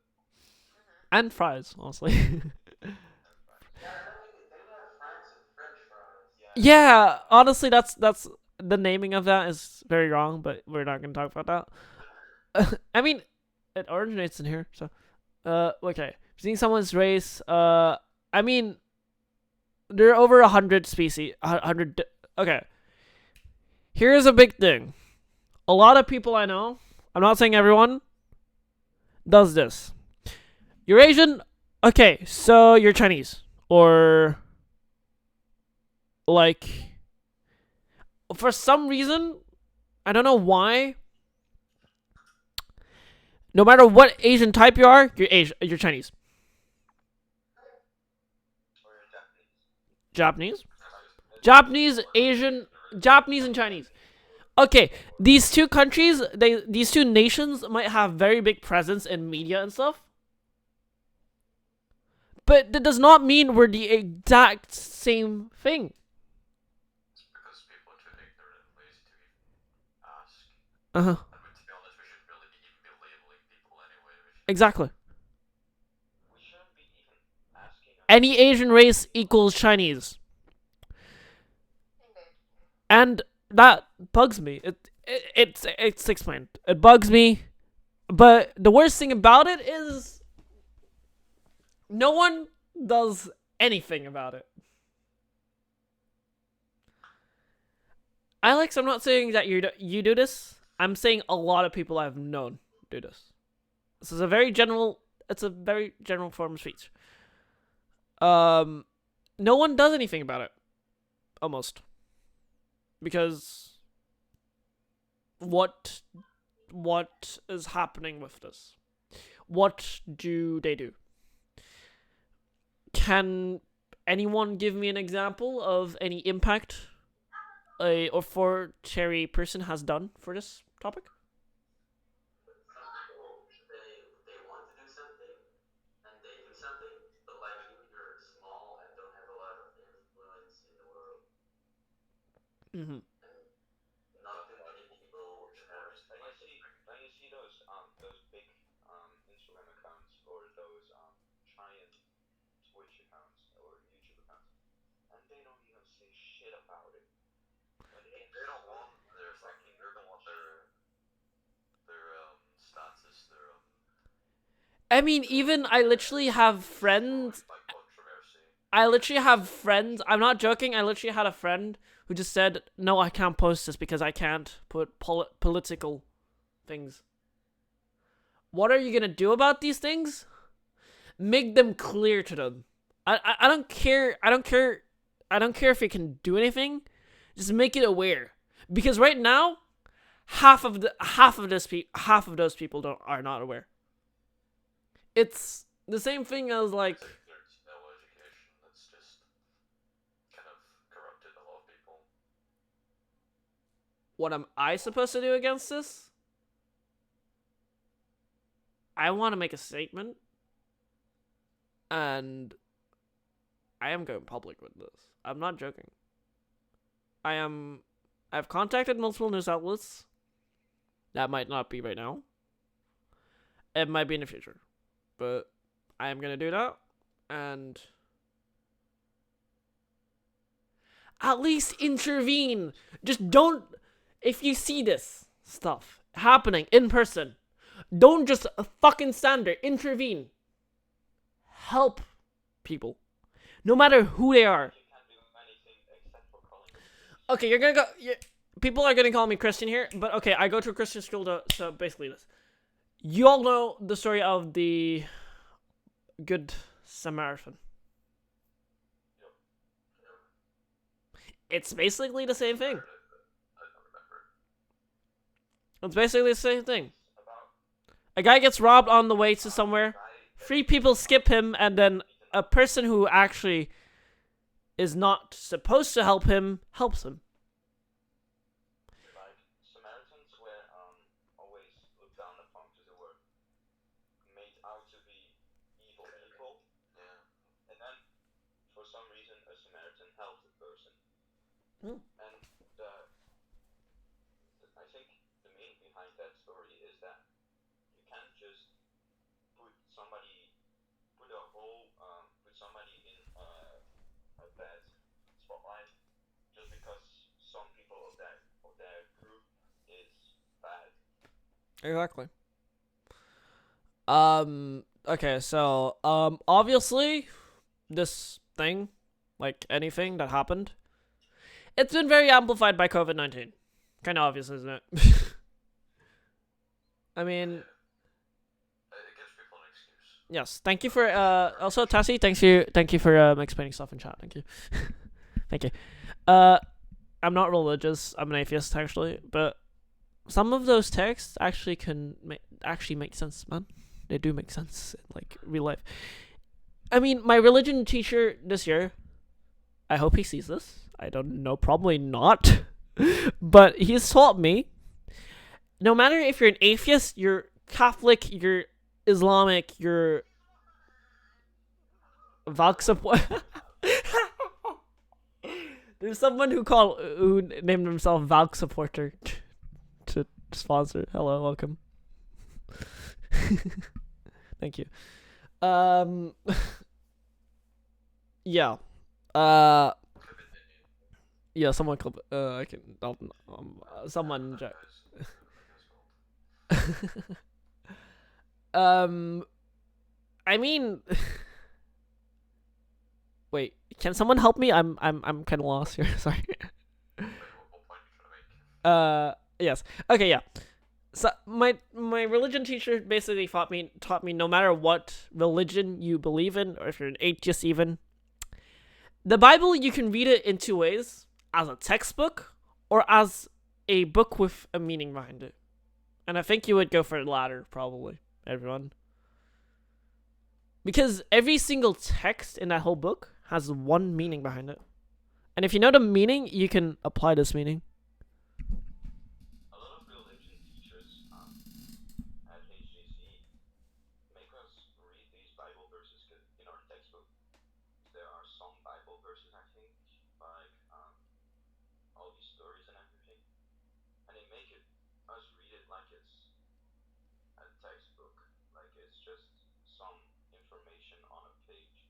And fries, honestly. Yeah, then you have French fries. Yeah, honestly, that's the naming of that is very wrong, but we're not gonna talk about that. I mean, it originates in here, so okay. Seeing someone's race, I mean, there are over 100 species. 100. Okay. Here's a big thing. A lot of people I know, I'm not saying everyone, does this. You're Asian, okay, so you're Chinese. Or, like, for some reason, I don't know why, no matter what Asian type you are, you're Chinese. Or you're Japanese. Japanese, Asian, Japanese and Chinese. Okay, these two countries, these two nations might have very big presence in media and stuff. But that does not mean we're the exact same thing. It's because people are too ignorant and lazy to even ask. Uh-huh. And to be honest, we shouldn't really even be labeling people anyway. Exactly. We shouldn't be even asking. Any Asian race equals Chinese. Indeed. And that bugs me. It's explained. It bugs me. But the worst thing about it is no one does anything about it. Alex, I'm not saying that you do this. I'm saying a lot of people I've known do this. This is a very general. It's a very general form of speech. No one does anything about it. Almost. Because what is happening with this? What do they do? Can anyone give me an example of any impact a authoritarian person has done for this topic? Some people, they want to do something, and they do something, but like you're small and don't have a lot of influence in the world. Mm-hmm. And not too many people have When you see those big Instagram accounts or those giant Twitch accounts or YouTube accounts, and they don't even say shit about it. But they don't want their fucking, they don't want their stances, their I mean, even I literally have friends. like controversy. I literally have friends. I'm not joking. I literally had a friend who just said, "No, I can't post this because I can't put political things." What are you gonna do about these things? Make them clear to them. I don't care. I don't care. I don't care if you can do anything. Just make it aware. Because right now, half of those people are not aware. It's the same thing as like. There's no education. That's just kind of corrupted a lot of people. What am I supposed to do against this? I want to make a statement. And I am going public with this. I'm not joking. I've contacted multiple news outlets. That might not be right now. It might be in the future. But I am going to do that. And at least intervene. Just don't. If you see this stuff happening in person, don't just fucking stand there. Intervene. Help people. No matter who they are. you can't do anything except for calling them. Okay, you're gonna go. People are gonna call me Christian here, but okay, I go to a Christian school, so basically this. You all know the story of the Good Samaritan. It's basically the same thing. I don't remember. It's basically the same thing. About A guy gets robbed on the way to somewhere. guy 3 people skip him, and then a person who actually is not supposed to help him helps him. Like Samaritans were always looked down upon because they were made out to be evil people. Yeah. And then, for some reason, a Samaritan helped the person. Hmm. And I think the meaning behind that story is that you can't just put somebody, put somebody in a bad spotlight just because some people of that group is bad. Exactly. Okay, so obviously this thing, like anything that happened, it's been very amplified by COVID-19. Kind of obvious, isn't it? I mean, It gives people an excuse. yes. Thank you for also Tassie, thank you for explaining stuff in chat. Thank you. Thank you. I'm not religious. I'm an atheist actually, but some of those texts actually actually make sense, man. They do make sense in like real life. I mean, my religion teacher this year, I hope he sees this. I don't know, probably not. But he's taught me, no matter if you're an atheist, you're Catholic, you're Islamic, you're Valk support. There's someone who named himself Valk supporter to sponsor. Hello, welcome. Thank you. Yeah. Yeah, someone clip. I can. Someone. I mean. Wait, can someone help me? I'm kind of lost here. Sorry. Wait, what point are you trying to make? Yes. Okay, yeah. So my religion teacher basically taught me no matter what religion you believe in, or if you're an atheist even, the Bible, you can read it in two ways: as a textbook or as a book with a meaning behind it. And I think you would go for the latter, probably, everyone. Because every single text in that whole book has one meaning behind it. And if you know the meaning, you can apply this meaning. A lot of religion teachers at HJC make us read these Bible verses in our textbook. There are some Bible verses, I think, like all these stories and everything, and they make us read it like it's a textbook, like it's just some information on a page,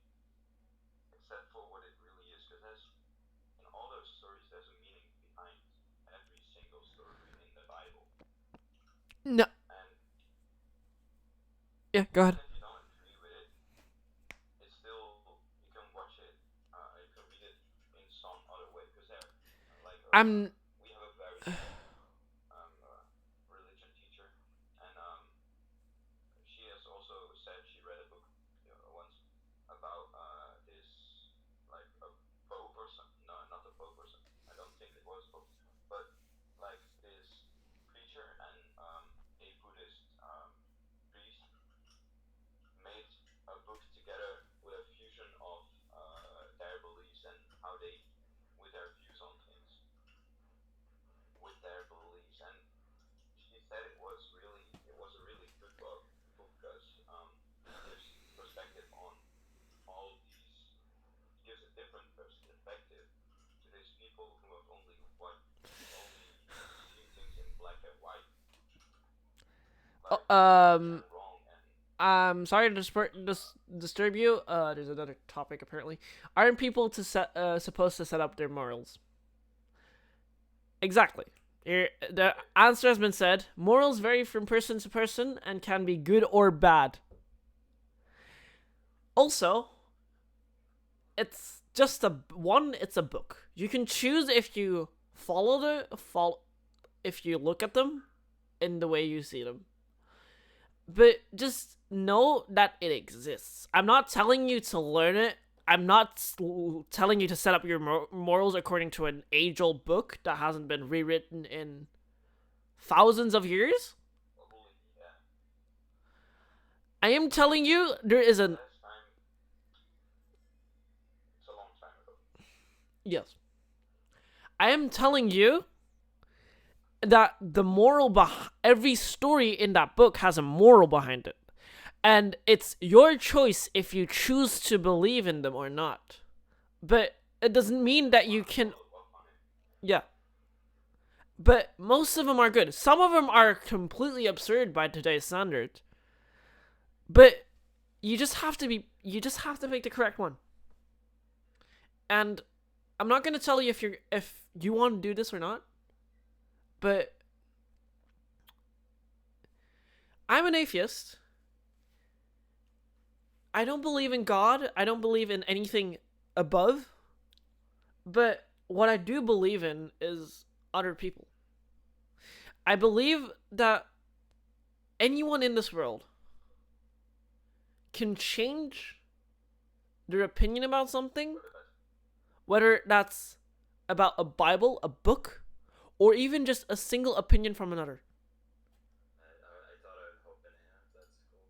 except for what it really is, because in all those stories there's a meaning behind every single story in the Bible. No. And Yeah, go ahead. if you don't agree with it, it's still, you can watch it, you can read it in some other way, because they're like we have a very religion teacher, and she has also said she read a book once about this, like a pope or something. No, not a pope or something. I don't think it was a pope, but like this preacher and a Buddhist priest made a book together with a fusion of their beliefs and how they, with their views on things, with their beliefs, and she said it was a really good book because it gives perspective on all these, gives a different perspective to these people who have only seen things in black and white. Like, and wrong and Sorry to disturb you. There's another topic apparently. Aren't people supposed to set up their morals? Exactly. Here, the answer has been said. Morals vary from person to person and can be good or bad. Also, it's just it's a book. You can choose if you if you look at them in the way you see them. But just know that it exists. I'm not telling you to learn it. I'm not telling you to set up your morals according to an age-old book that hasn't been rewritten in thousands of years. probably, yeah. I am telling you there is an... Last time, it's a long time ago. Yes. I am telling you that the every story in that book has a moral behind it. And it's your choice if you choose to believe in them or not. But it doesn't mean that you can. Yeah. But most of them are good. Some of them are completely absurd by today's standard. But you just have to pick the correct one. And I'm not going to tell you if you want to do this or not. But I'm an atheist. I don't believe in God. I don't believe in anything above. But what I do believe in is other people. I believe that anyone in this world can change their opinion about something, whether that's about a Bible, a book, or even just a single opinion from another. I thought I'd hop in here. That's cool.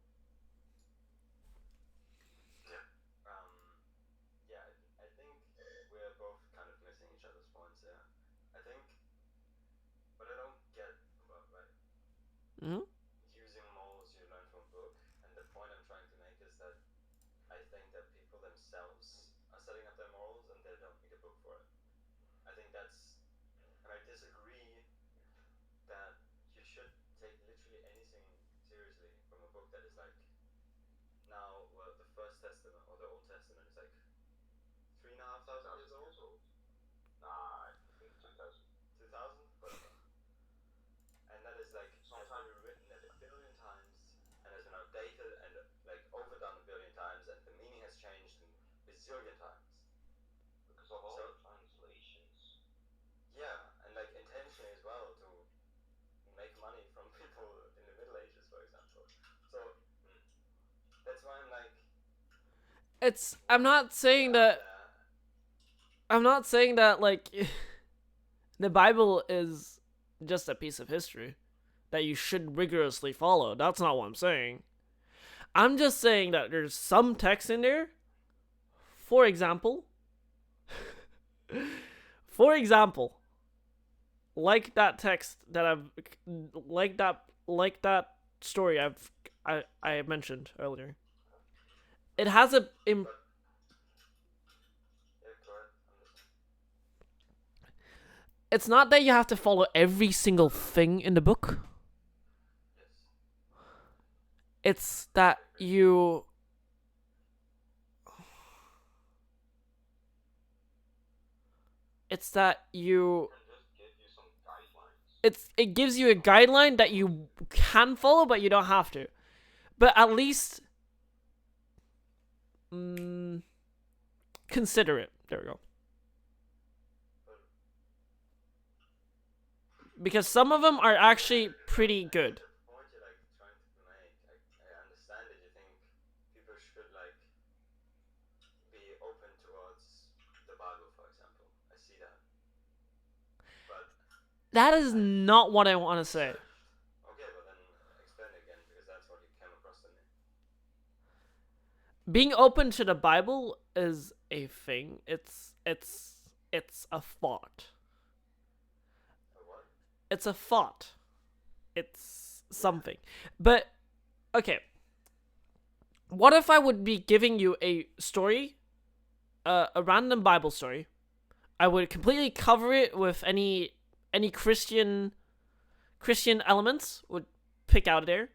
Yeah. Yeah, I think we're both kind of missing each other's points here. I think what I don't get about Mm-hmm. using morals you learn from a book, and the point I'm trying to make is that I think that people themselves are setting up their morals and they don't need a book for it. I think that's, and I disagree that you should take literally anything seriously from a book that is like, now, well, the First Testament or the Old Testament is like 3,500 years old. Nah, I think 2000. 2,000? Whatever. And that is like, has Sometime. been rewritten a billion times and has been outdated and like overdone a billion times, and the meaning has changed a zillion times. Because of all So- the translations. Yeah, and like intentionally as well to make money from people in the Middle Ages, for example. So that's why I'm like, I'm not saying that like the Bible is just a piece of history that you should rigorously follow. That's not what I'm saying. I'm just saying that there's some text in there. For example, like that text that like that story I mentioned earlier. It has a yeah, go ahead. it's not that you have to follow every single thing in the book. Yes. It's that you And just give you some guidelines. it gives you a guideline that you can follow, but you don't have to. But at least consider it. There we go. Because some of them are actually pretty good. The point you're like trying to make, I understand that you think people should like be open towards the Bible, for example. I see that. But That is not what I want to say. okay, but then explain it again, because that's what you came across to me. Being open to the Bible is a thing. It's a thought. A what? It's a thought. It's something. But okay. What if I would be giving you a story, a random Bible story? I would completely cover it with any Christian elements, would pick out there.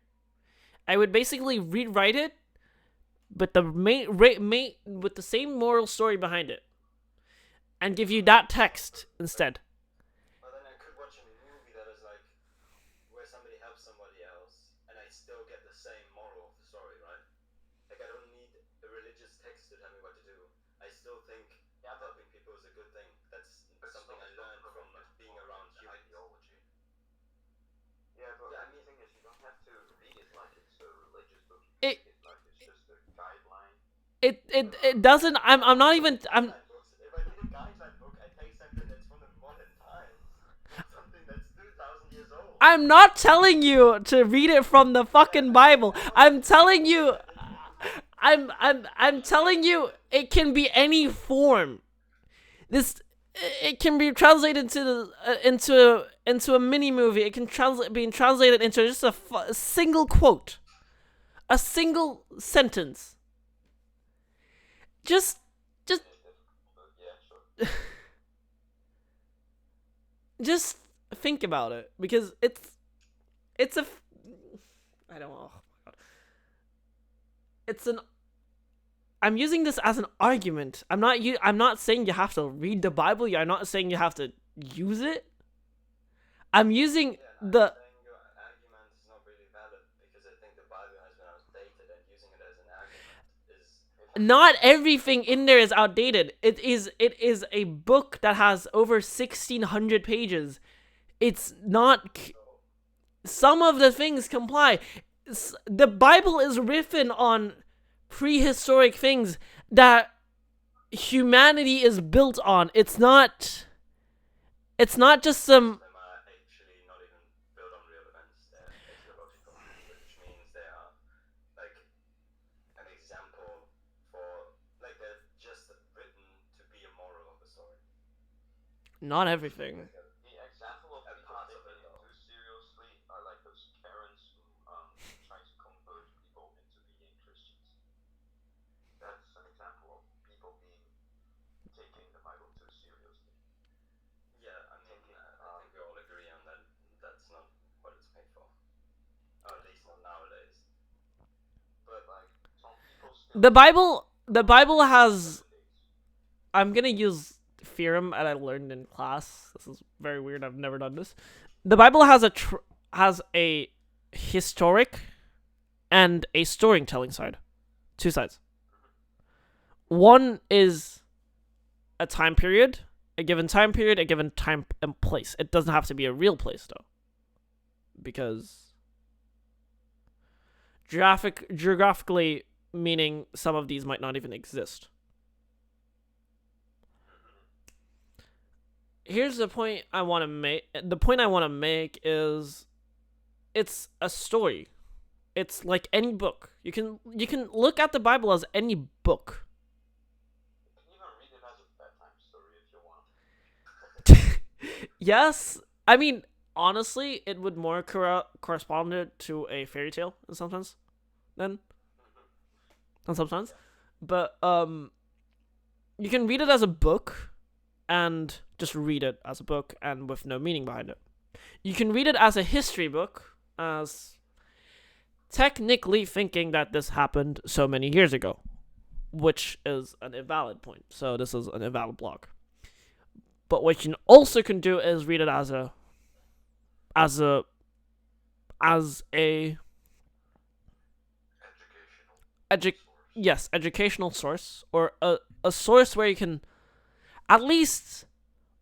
I would basically rewrite it, but with the same moral story behind it, and give you that text instead. But then I could watch a movie that is like where somebody helps somebody else, and I still get the same moral of the story, right? Like I don't need a religious text to tell me what to do. I still think helping people is a good thing. That's something I learned from being around the humans. ideology. Yeah, but Yeah, I the mean- thing is, you don't have to read it like it's a religious book. It- It's like it's just a guideline. It doesn't. I'm not even. I'm. Guideline books. If I need a guideline book, I take something that's from the modern times, not something that's 2,000 years old. I'm not telling you to read it from the fucking Bible. I'm telling you. I'm telling you it can be any form. it can be translated into a mini movie. It can being translated into just a single quote, a single sentence. Just It's difficult, but yeah, sure. just think about it, because it's a I don't know. Oh my God. It's an I'm using this as an argument. I'm not saying you have to read the Bible. I'm not saying you have to use it. I'm using Yeah, I'm the saying your argument is not really valid because I think the Bible has been outdated, and using it as an argument is not everything in there is outdated. It is a book that has over 1,600 pages. It's not. Some of the things comply. The Bible is written on prehistoric things that humanity is built on. It's not. It's not just some. them are actually not even built on real events. They're astrological, which means they are like an example for like they're just written to be a moral of the story. Not everything. The example of people parts of taking it, it though. too seriously are like those Karens who try to convert people into being Christians. That's an example of people taking the Bible too seriously. Yeah, I mean, I think we all agree on that. That's not what it's made for, or at least not nowadays. But like some people still The Bible has. I'm gonna use theorem that I learned in class. This is very weird. I've never done this. The Bible has a historic and a storytelling side. Two sides. One is a time period, a given time period, a given time and place. It doesn't have to be a real place though, because geographically, meaning some of these might not even exist. Here's the point I want to make. The point I want to make is, it's a story. It's like any book. You can look at the Bible as any book. You can even read it as a bedtime story if you want. Yes, I mean, honestly, it would more correspond to a fairy tale in some sense, then, in some sense. But you can read it as a book, and just read it as a book and with no meaning behind it. You can read it as a history book, as technically thinking that this happened so many years ago, which is an invalid point. So this is an invalid block. But what you also can do is read it as a educational source, or a source where you can at least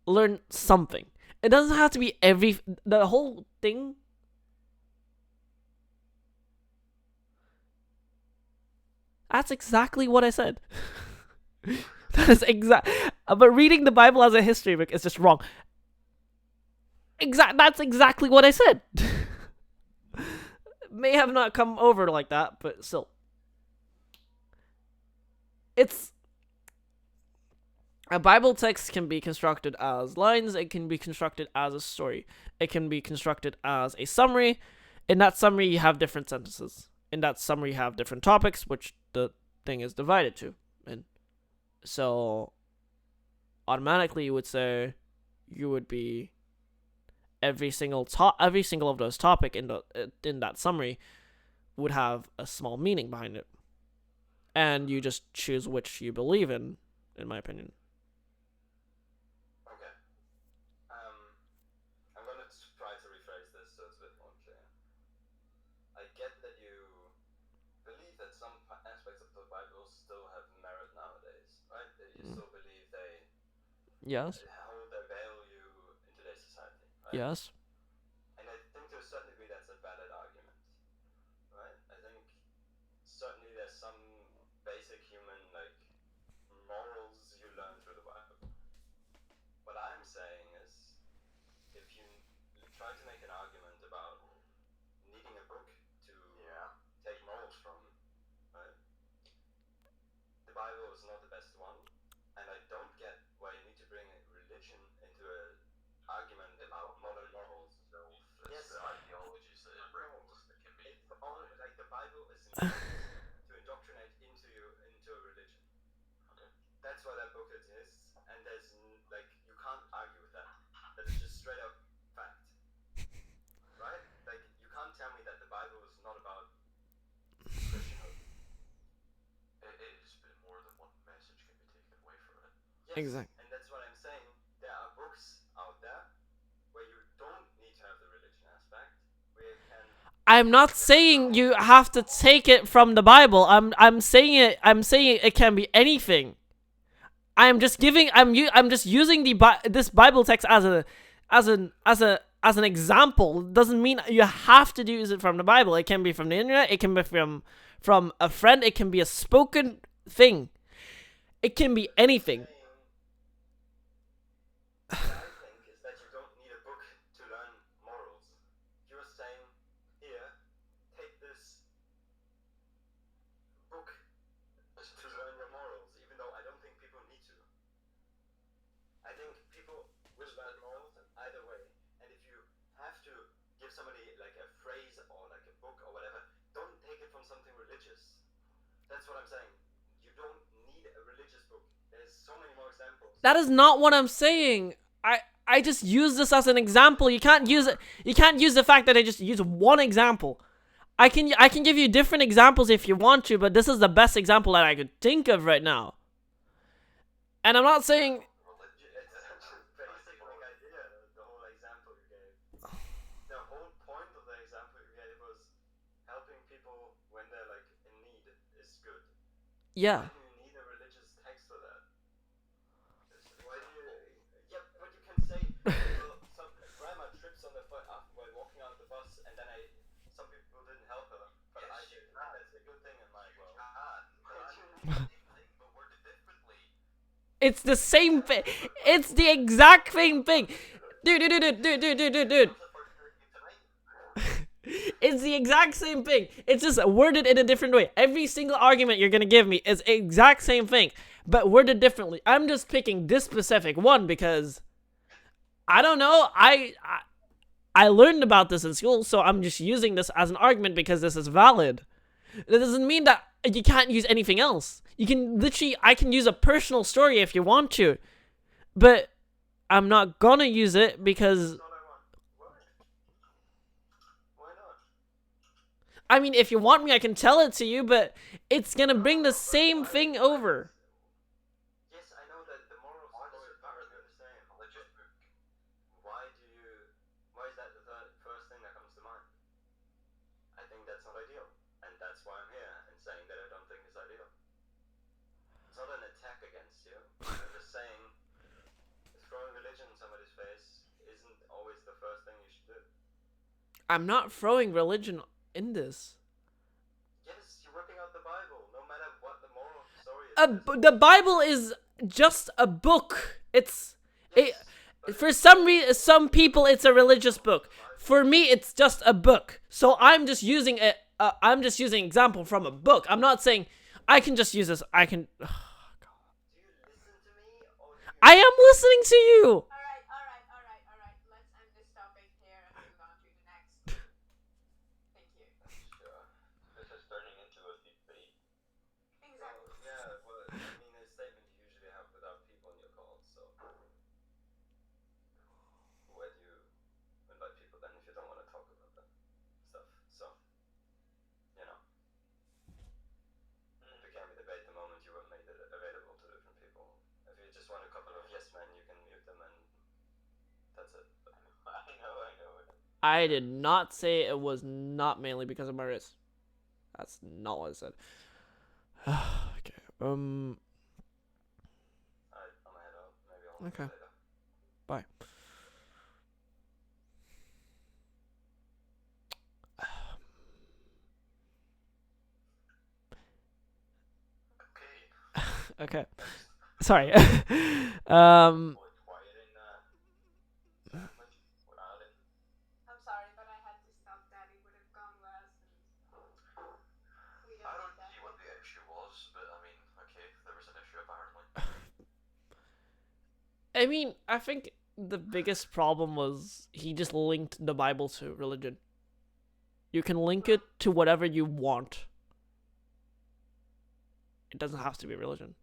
learn something. It doesn't have to be the whole thing. That's exactly what I said. That is exact. But reading the Bible as a history book is just wrong. That's exactly what I said. May have not come over like that, but still. A Bible text can be constructed as lines, it can be constructed as a story, it can be constructed as a summary. In that summary, you have different sentences. In that summary, you have different topics, which the thing is divided to. And so, automatically, you would be every single of those topic in that summary would have a small meaning behind it, and you just choose which you believe in my opinion. Okay. I'm gonna try to rephrase this so it's a bit more clear. I get that you believe that some aspects of the Bible still have merit nowadays, right? That you still believe they Yes. hold their value in today's society, right? Yes. And I think to a certain degree that's a valid argument, right? I think certainly there's some basic human like morals you learn through the Bible. What I'm saying is, if you try to make an argument about needing a book to take morals from, right? The Bible is not the best one, and I don't get why you need to bring religion to indoctrinate into you into a religion. Okay. That's what that book is, and there's like you can't argue with that. That is just straight up fact, right? Like you can't tell me that the Bible is not about Christianhood. It is, but more than one message can be taken away from it. Yes, Exactly. and that's what I'm saying. There are books out there where you don't need to have the religion aspect, where you can. I'm not saying you have to take it from the Bible. I'm saying it can be anything. I'm just using this Bible text as an example. It doesn't mean you have to use it from the Bible. It can be from the internet. It can be from a friend. It can be a spoken thing. It can be anything. What I think is that you don't need a book to learn morals. You're saying, here, take this book to learn your morals, even though I don't think people need to. I think people will learn morals either way, and if you have to give somebody like a phrase or like a book or whatever, don't take it from something religious. That's what I'm saying. You don't need a religious book. There's so many more examples. That is not what I'm saying. I just use this as an example. You can't use it. You can't use the fact that I just use one example. I can give you different examples if you want to, but this is the best example that I could think of right now. And I'm not saying It's such a basic idea, the whole example you gave. The whole point of the example you gave was helping people when they're like in need is good. yeah. Why do you need a religious text for that? Why do you? Yeah, but you can say, well, some grandma trips on the foot while walking out the bus, and then some people didn't help her, but I did. That's a good thing in my world. But worded differently. It's the same thing. It's the exact same thing. Dude. It's the exact same thing. It's just worded in a different way. Every single argument you're gonna give me is exact same thing, but worded differently. I'm just picking this specific one because I don't know. I learned about this in school, so I'm just using this as an argument because this is valid. That doesn't mean that you can't use anything else. You can literally, I can use a personal story if you want to, but I'm not gonna use it because, That's all I want. Why not? I mean, if you want me, I can tell it to you, but it's gonna bring the same thing over. Yes, I know that the moral story are the same. Religious book. Why is that the first thing that comes to mind? I think that's not ideal, and that's why I'm here and saying that I don't think it's ideal. It's not an attack against you. I'm just saying throwing religion in somebody's face isn't always the first thing you should do. I'm not throwing religion in this. Yes, you're ripping out the Bible, no matter what the moral story is. The Bible is just a book. For some people it's a religious book. For me, it's just a book. So I'm just using it. I'm just using example from a book. I'm not saying I can just use this. I can. Do you listen to me, or do you... I am listening to you. Alright. Let's end this topic here and move on to the next. Thank you. Sure. This is turning into a debate. Exactly. Well, yeah, well, I mean, a statement you usually have without people in your calls, so... Why do you invite people then if you don't want to talk about that stuff? So, you know. It became a debate the moment you made it available to different people. If you just want a couple of yes men, you can mute them and that's it. But I know. I did not say it was not mainly because of my wrist. That's not what I said. Okay. I'm gonna head out. Maybe I'll Okay. later. Bye. Okay. Okay. Sorry. More quiet in sandwich with Alan. I'm sorry, but I had to stop that. It would have gone worse. And we I don't don't need that. see what the issue was, but I mean, okay, there was an issue apparently. I mean, I think the biggest problem was he just linked the Bible to religion. You can link it to whatever you want. It doesn't have to be religion.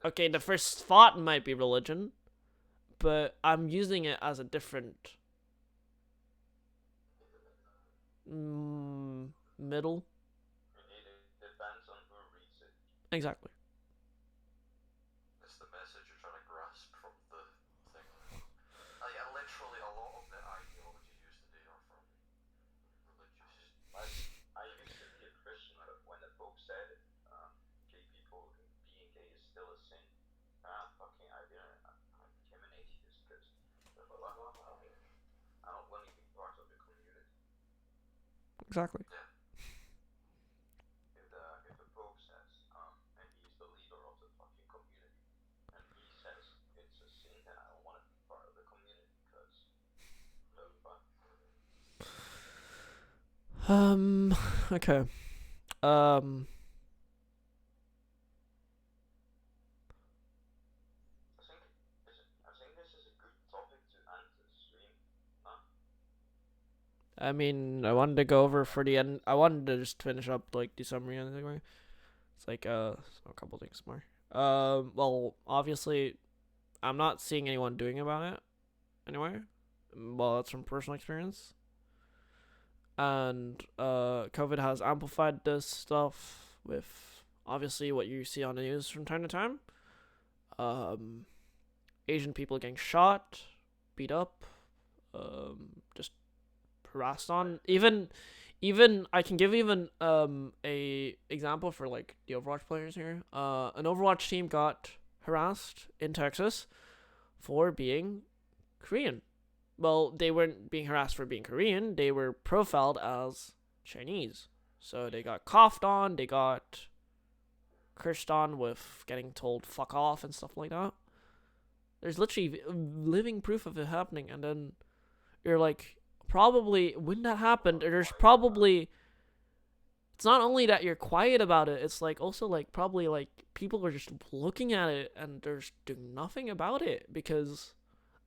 Okay, the first thought might be religion, but I'm using it as a different middle. It depends on who reads it. Exactly. It's the message you're trying to grasp from the thing. Like, literally, a lot of the ideologies used today are from religious. I used to be a Christian, but when the Pope said it, gay people being gay is still a sin. I became an atheist because I don't want to be part of the community. Exactly. Yeah. If the Pope says, and he's the leader of the fucking community, and he says it's a sin, then I don't want to be part of the community because the fuck. Okay. I think this is a good topic to end the stream. I mean, I wanted to go over for the end. I wanted to just finish up like the summary and everything. It's like a couple things more. Well, obviously, I'm not seeing anyone doing about it anyway. Well, that's from personal experience. And COVID has amplified this stuff with obviously what you see on the news from time to time. Asian people getting shot, beat up, just harassed on. Even I can give even a example for like the Overwatch players here. An Overwatch team got harassed in Texas for being Korean. Well, they weren't being harassed for being Korean. They were profiled as Chinese. So they got coughed on. They got cursed on with getting told fuck off and stuff like that. There's literally living proof of it happening, and then you're like, probably when that happened, there's probably, it's not only that you're quiet about it, it's like also like probably like people are just looking at it and they're just doing nothing about it because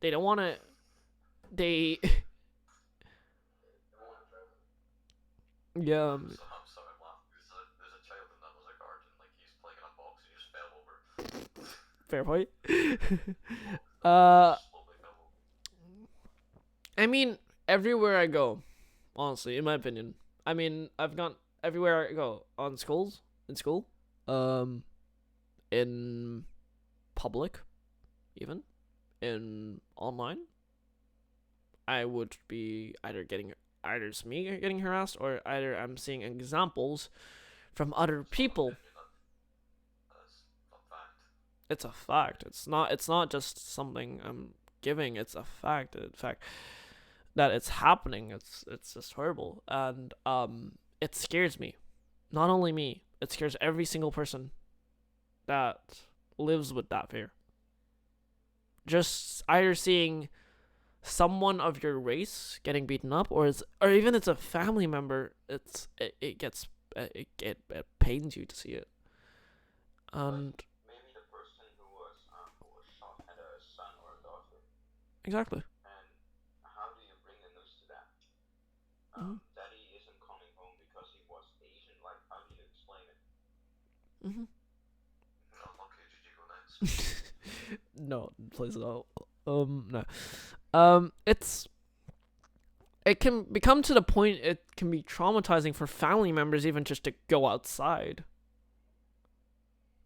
they don't want to. They yeah. I'm sorry, I'm laughing. There's a child in that was a garden, like he's playing in a box and he just fell over. Fair point. Slowly fell over. I mean, everywhere I go, honestly, in my opinion. I mean, I've gone everywhere I go in school, in public, even in online. I would be either it's me getting harassed or either I'm seeing examples from other people. That's a fact. It's a fact. It's not just something I'm giving. It's a fact. In fact, that it's happening. It's just horrible, and it scares me. Not only me, it scares every single person that lives with that fear. Just either seeing someone of your race getting beaten up, or even it's a family member. It pains you to see it, and Maybe the person who was shot had a son or a daughter. exactly. And how do you bring the news to that? Daddy isn't coming home because he was Asian. Like, how do you explain it? Okay, did you go next? No, please no. No. It can become to the point it can be traumatizing for family members even just to go outside.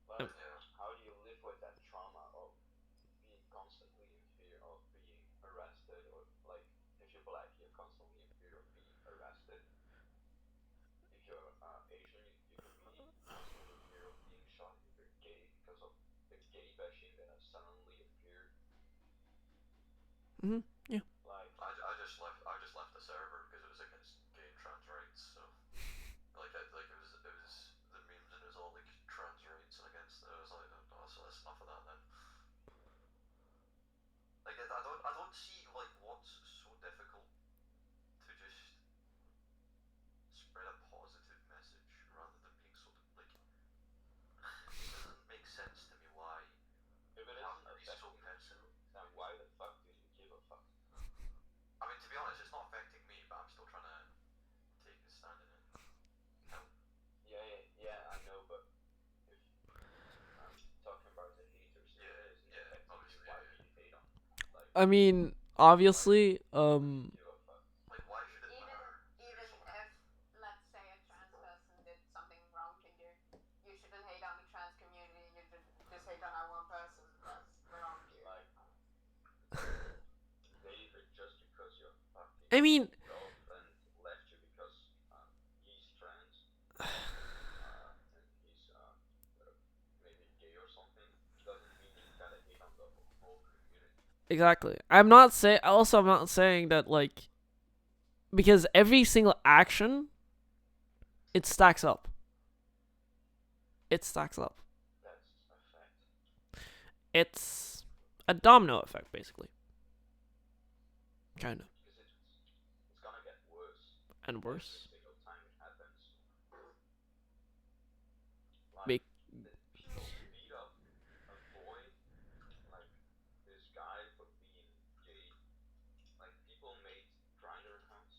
But how do you live with that trauma of being constantly in fear of being arrested, or like if you're black, you're constantly in fear of being arrested. If you're Asian, you could be constantly in fear of being shot. If you're gay, because of the gay bashing that has suddenly appeared. Yeah. Like, I just left the server because it was against gay and trans rights. So like it was the memes and it was all like trans rights and against it. I was like, oh, so that's enough of that then. Like I don't see like what's so difficult to just spread a positive message rather than being so like it doesn't make sense to me why if it you have isn't to be so affecting pensive. you, then why the fuck do you give a fuck? I mean, obviously, Give a fuck. Like, why should it Even matter? even if, let's say, a trans person did something wrong to you, you shouldn't hate on the trans community. You should just hate on that one person that's wronged you. Like, David, just because your fucking I mean, girlfriend left you because he's trans, and he's maybe gay or something, doesn't mean you gotta hate on the whole community. exactly. I'm not saying that, like, because every single action, it stacks up. It stacks up. That's a fact. It's a domino effect, basically. Kind of. Because it's gonna get worse And every worse. single time it happens. Be- Like, people beat up a boy, like this guy for being gay. Like, people made grinder accounts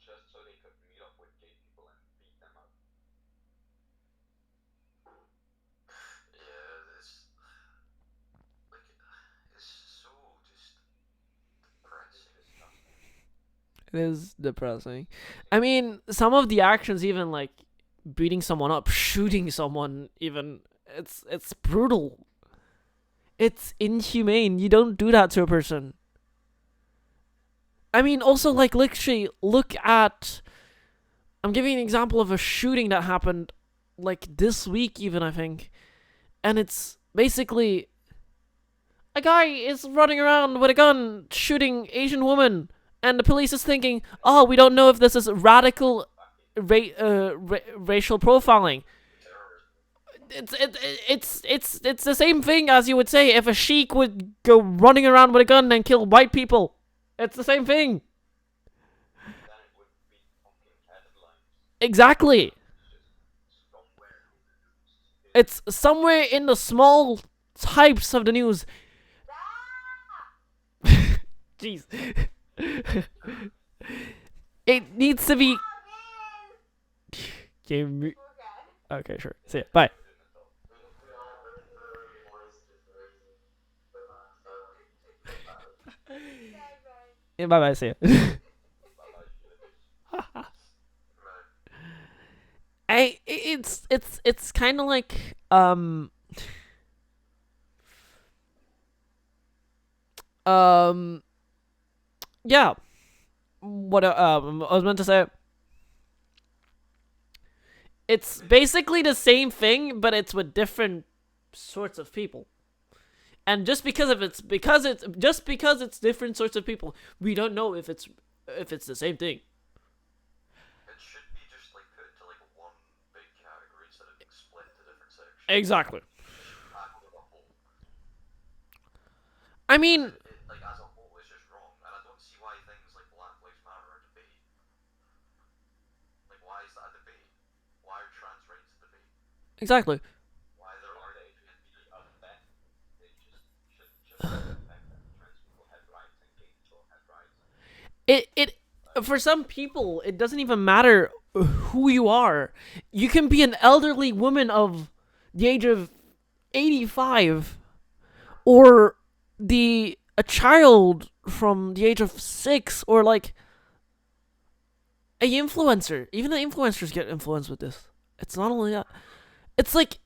just so they could meet up with gay people and beat them up. Yeah, it's like it's so just It's depressing. disgusting. It is depressing. I mean, some of the actions, even like beating someone up, shooting someone, even it's brutal. It's inhumane. You don't do that to a person. I mean, also, like, literally, look at. I'm giving an example of a shooting that happened, like, this week, even, I think. And it's basically. A guy is running around with a gun shooting Asian woman. And the police is thinking, oh, we don't know if this is radical racial profiling. It's the same thing as you would say if a sheik would go running around with a gun and kill white people. It's the same thing. Then it would be fucking headlines. Exactly. Just somewhere in the news. It's somewhere in the small types of the news. Jeez. It needs to be. Okay. Okay, sure. See ya. Bye. We all heard her voice just raising. So, Yeah, bye bye. See ya. Bye-bye, shit. It's kind of like yeah. What I was meant to say. It's basically the same thing, but it's with different sorts of people. And just because it's different sorts of people, we don't know if it's the same thing. It should be just like put into like one big category instead of being split into different sections. Exactly. Tackle the whole. I mean, It, like as a whole, is just wrong, and I don't see why things like Black Lives Matter are a debate. Like, why is that a debate? Why are trans rights a debate? exactly. Why there are They should be a fact. They just should be the fact that trans people have rights and gay people have rights. It for some people, it doesn't even matter who you are. You can be an elderly woman of the age of 85 or a child from the age of 6 or like a influencer. Even the influencers get influenced with this. It's not only that. It's like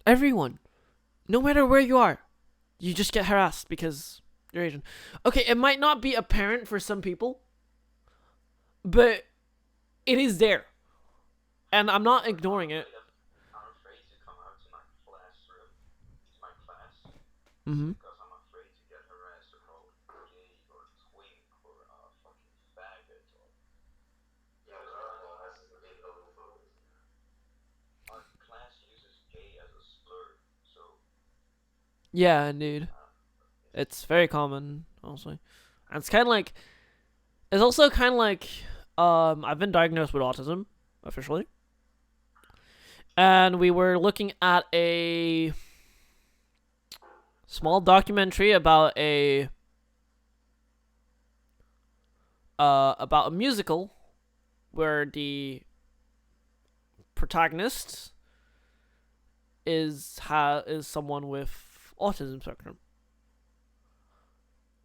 everyone, no matter where you are, you just get harassed because you're Asian. Okay, it might not be apparent for some people, but it is there. And I'm not ignoring it. I'm afraid to come out to my classroom, to my class, Mm-hmm. because I'm afraid to get harassed or called gay or twink or fucking faggot or yeah, but our class is a big homophobic. our class uses gay as a slur, so Yeah, indeed. It's very common, honestly. And it's kind of like. It's also kind of like. I've been diagnosed with autism, officially. And we were looking at a small documentary about a musical where the protagonist is someone with autism spectrum.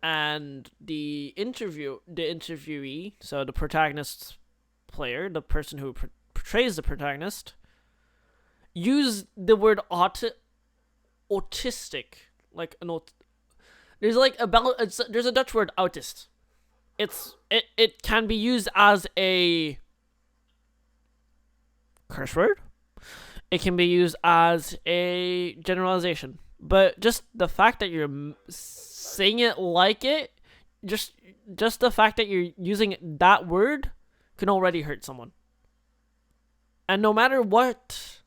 and the interviewee, so the protagonist player, the person who portrays the protagonist, use the word autistic, like there's there's a Dutch word autist. It can be used as a curse word. It can be used as a generalization. But just the fact that you're saying it like it, just the fact that you're using that word can already hurt someone. And no matter what,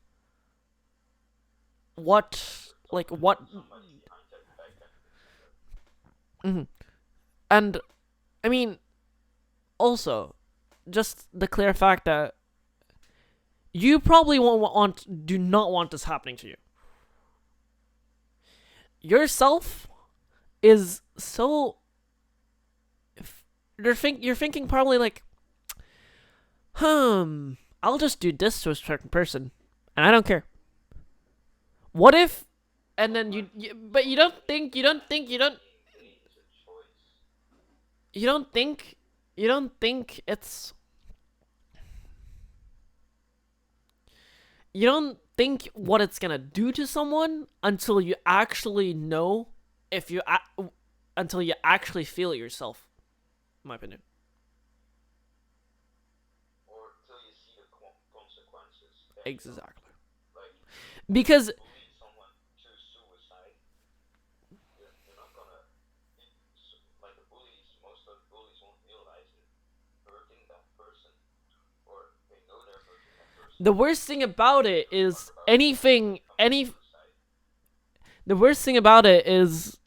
Mhm. And I mean, also, just the clear fact that you probably do not want this happening to you. Yourself is so. You're thinking probably like, I'll just do this to a certain person, and I don't care. What if, and then but you don't think it's you don't think what it's gonna do to someone until you actually know, until you actually feel it yourself, in my opinion. Or till you see the consequences. Exactly. Like, Because bullying someone to suicide, you're not gonna. Like, most of the bullies won't realize it hurting that person, or they know they're hurting that person. the worst thing about it is the worst thing about it is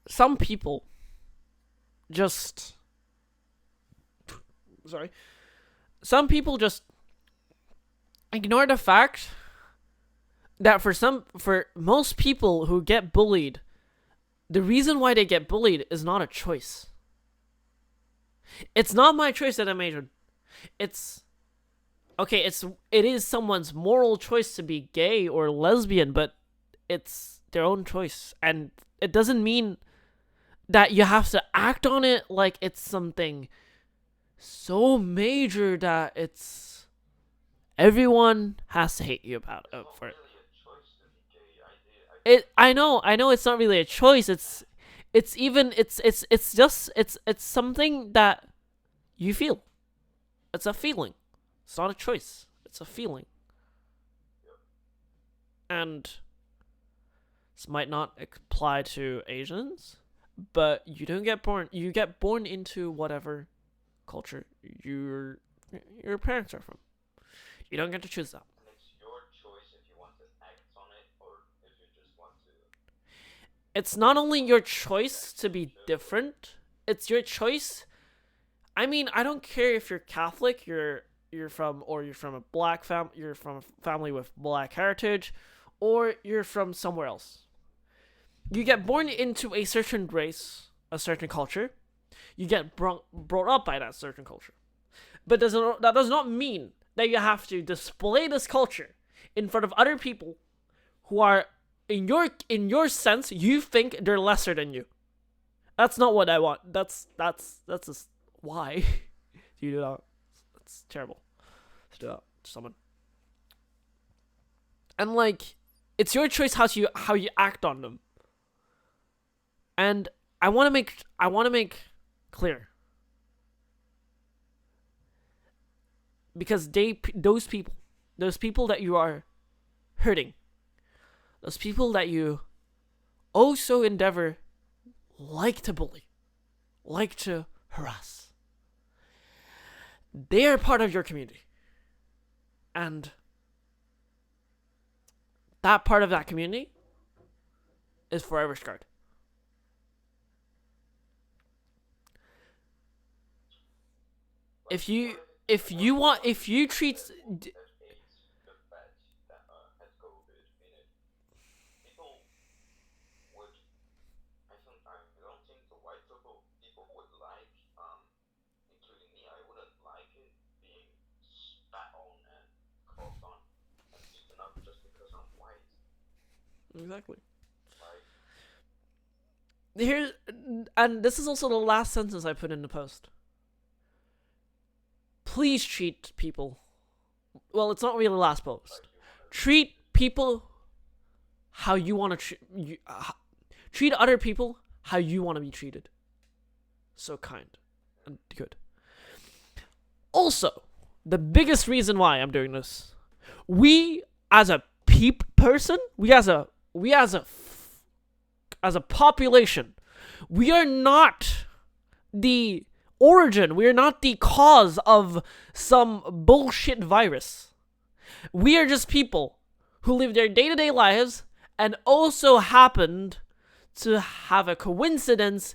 some people just some people just ignore the fact that for most people who get bullied, the reason why they get bullied is not a choice. It's not my choice that I made. It is someone's moral choice to be gay or lesbian, but it's their own choice, and it doesn't mean that you have to act on it like it's something so major that it's everyone has to hate you about for it. Really a choice to be gay. I know it's not really a choice. It's something that you feel. It's a feeling. It's not a choice. It's a feeling. And this might not apply to Asians, but you get born into whatever culture your parents are from. You don't get to choose that. And it's your choice if you want to act on it or if you just want to. It's not only your choice to be different, it's your choice. I mean, I don't care if you're Catholic, you're from a black you're from a family with black heritage, or you're from somewhere else. You get born into a certain race, a certain culture. You get brought up by that certain culture. But that does not mean that you have to display this culture in front of other people who are, in your sense, you think they're lesser than you. That's not what I want. That's just why do you do that? That's terrible to do that to someone. And like, it's your choice how you act on them. And I want to make clear, because those people that you are hurting, those people that you also endeavor like to bully, like to harass, they are part of your community. And that part of that community is forever scarred. If you treat AIDS, the patch that had COVID in it, people would. I don't think the white people would like, including me. I wouldn't like it being spat on and coughed on and beaten up just because I'm white. Exactly. Like, here, and this is also the last sentence I put in the post. Please treat people. Well, it's not really the last post. Treat people how you want to treat other people how you want to be treated. So kind and good. Also, the biggest reason why I'm doing this, we as a person, we as a population, we are not the origin, we are not the cause of some bullshit virus. We are just people who live their day-to-day lives and also happened to have a coincidence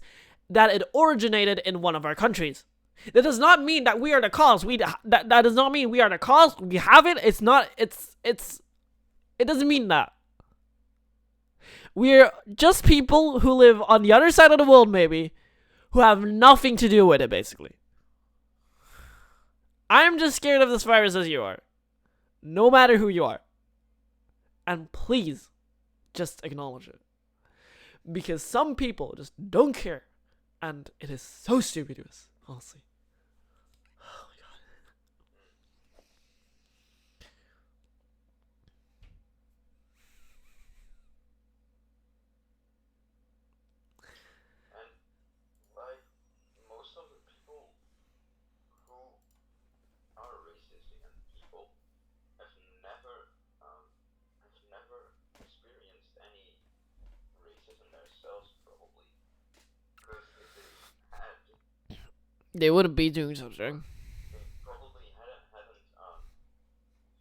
that it originated in one of our countries. That does not mean that we are the cause. That does not mean we are the cause. We have it. It doesn't mean that. We're just people who live on the other side of the world, maybe, who have nothing to do with it, basically. I'm just scared of this virus as you are. No matter who you are. And please, just acknowledge it. Because some people just don't care. And it is so stupid to us, honestly. Oh my god. And like most of the people who are racist against people have never experienced any racism themselves, probably. Because if they had, They wouldn't be doing something. they probably haven't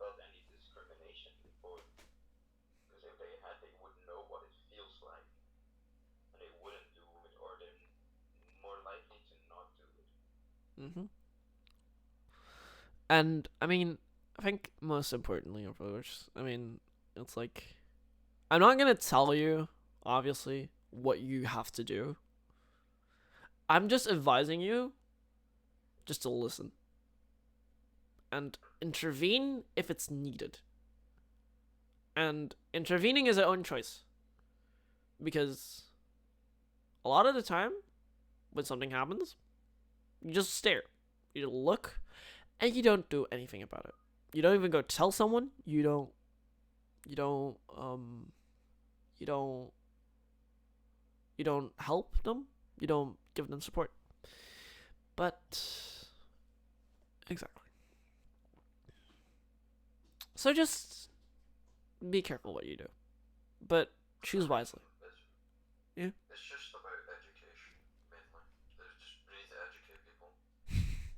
felt any discrimination before. Because if they had, they would know what it feels like, and they wouldn't do it, or they're more likely to not do it. And, I mean, I think most importantly, of course, I mean, it's like, I'm not gonna tell you, obviously, what you have to do. I'm just advising you just to listen. And intervene if it's needed. And intervening is our own choice. Because a lot of the time, when something happens, you just stare. You look, and you don't do anything about it. You don't even go tell someone. You don't help them. You don't give them support. But exactly. So just be careful what you do. But choose wisely. Yeah. It's just about education, mainly. There's just we need to educate people.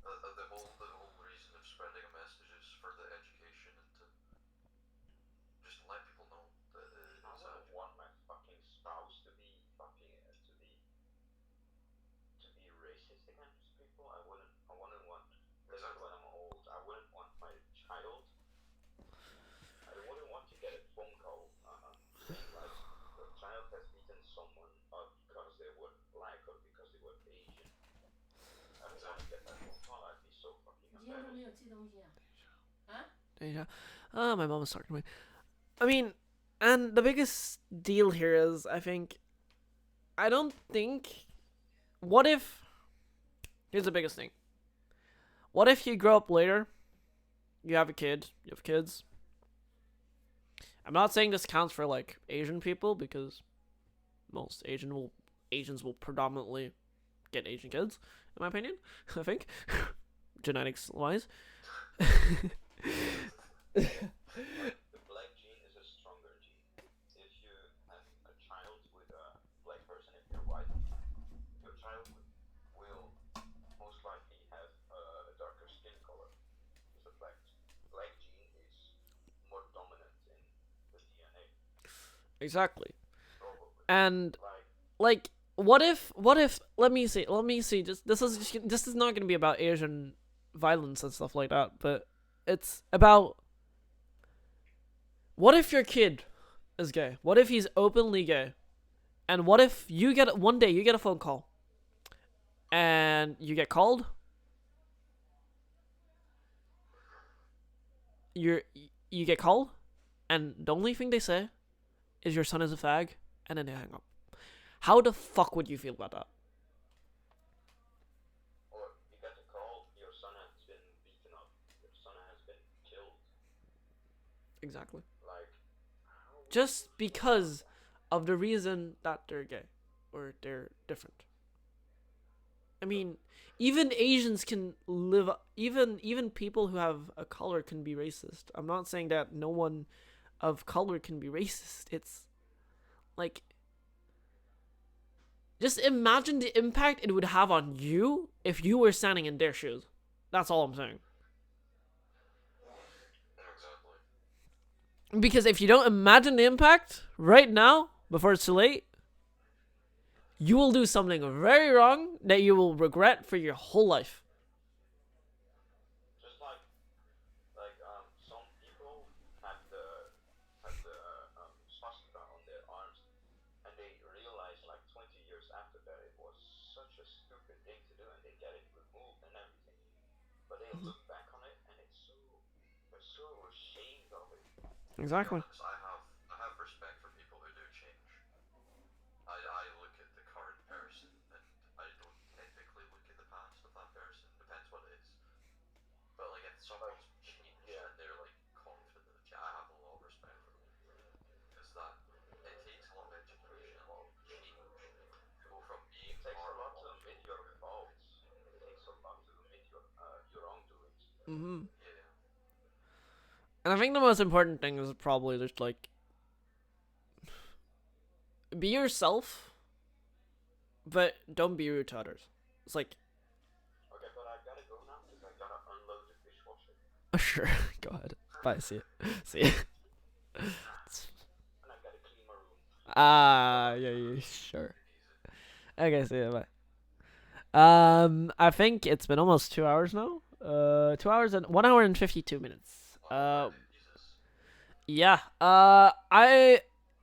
The whole reason of spreading a message is for the education and to just let people know that I wouldn't want my fucking spouse to be racist against people. I wouldn't want, especially when I'm old, I wouldn't want my child. I wouldn't want to get a phone call saying like your child has beaten someone because they were black or because they were Asian. I don't want to get that phone call. I'd be so fucking 你今天都没 embarrassed. 有寄东西啊？啊？ My mom was talking to me. I mean, and the biggest deal here is, I don't think, what if, here's the biggest thing. What if you grow up later, you have a kid, you have kids. I'm not saying this counts for, like, Asian people, because most Asians will predominantly get Asian kids, in my opinion, I think, genetics-wise. The black gene is a stronger gene. If you have a child with a black person, if you're white, your child will most likely have a darker skin color. Because the black gene is more dominant in the DNA, Exactly. probably. And, Like, what if, let me see, this is not going to be about Asian violence and stuff like that, but it's about, what if your kid is gay? What if he's openly gay? And what if one day you get a phone call, and you get called, you get called, and the only thing they say is your son is a fag, and then they hang up. How the fuck would you feel about that? Or you get a call, your son has been beaten up, your son has been killed. Exactly. Like, how would Just you feel because about of the reason that they're gay or they're different. I mean, even Asians can live. Even people who have a color can be racist. I'm not saying that no one of color can be racist. It's like, just imagine the impact it would have on you if you were standing in their shoes. That's all I'm saying. Exactly. Because if you don't imagine the impact right now, before it's too late, you will do something very wrong that you will regret for your whole life. Just like some people had the swastika on their arms, and they realized like 20 years after that it was such a stupid thing to do, and they get it removed and everything. But they look back on it, and they're so ashamed of it. Exactly. Honest, I have respect for people who do change. I look at the current person and I don't typically look at the past of that person. Depends what it is. But like if someone's changed Yeah. and they're like confident, I have a lot of respect for them. Because that it takes a lot of education, a lot of change to go from being It takes a lot to normal. admit your faults. It takes a lot to admit your wrongdoings. Mm-hmm. Yeah. And I think the most important thing is probably just like, be yourself, but don't be rude to others. It's like, Okay, but I gotta go now because I gotta unload the dishwasher, sure, go ahead. Bye. See you. See you. and I gotta clean my room. Yeah, sure. Okay, see you. Bye. I think it's been almost 2 hours now. 2 hours and 1 hour and 52 minutes. Jesus. Yeah.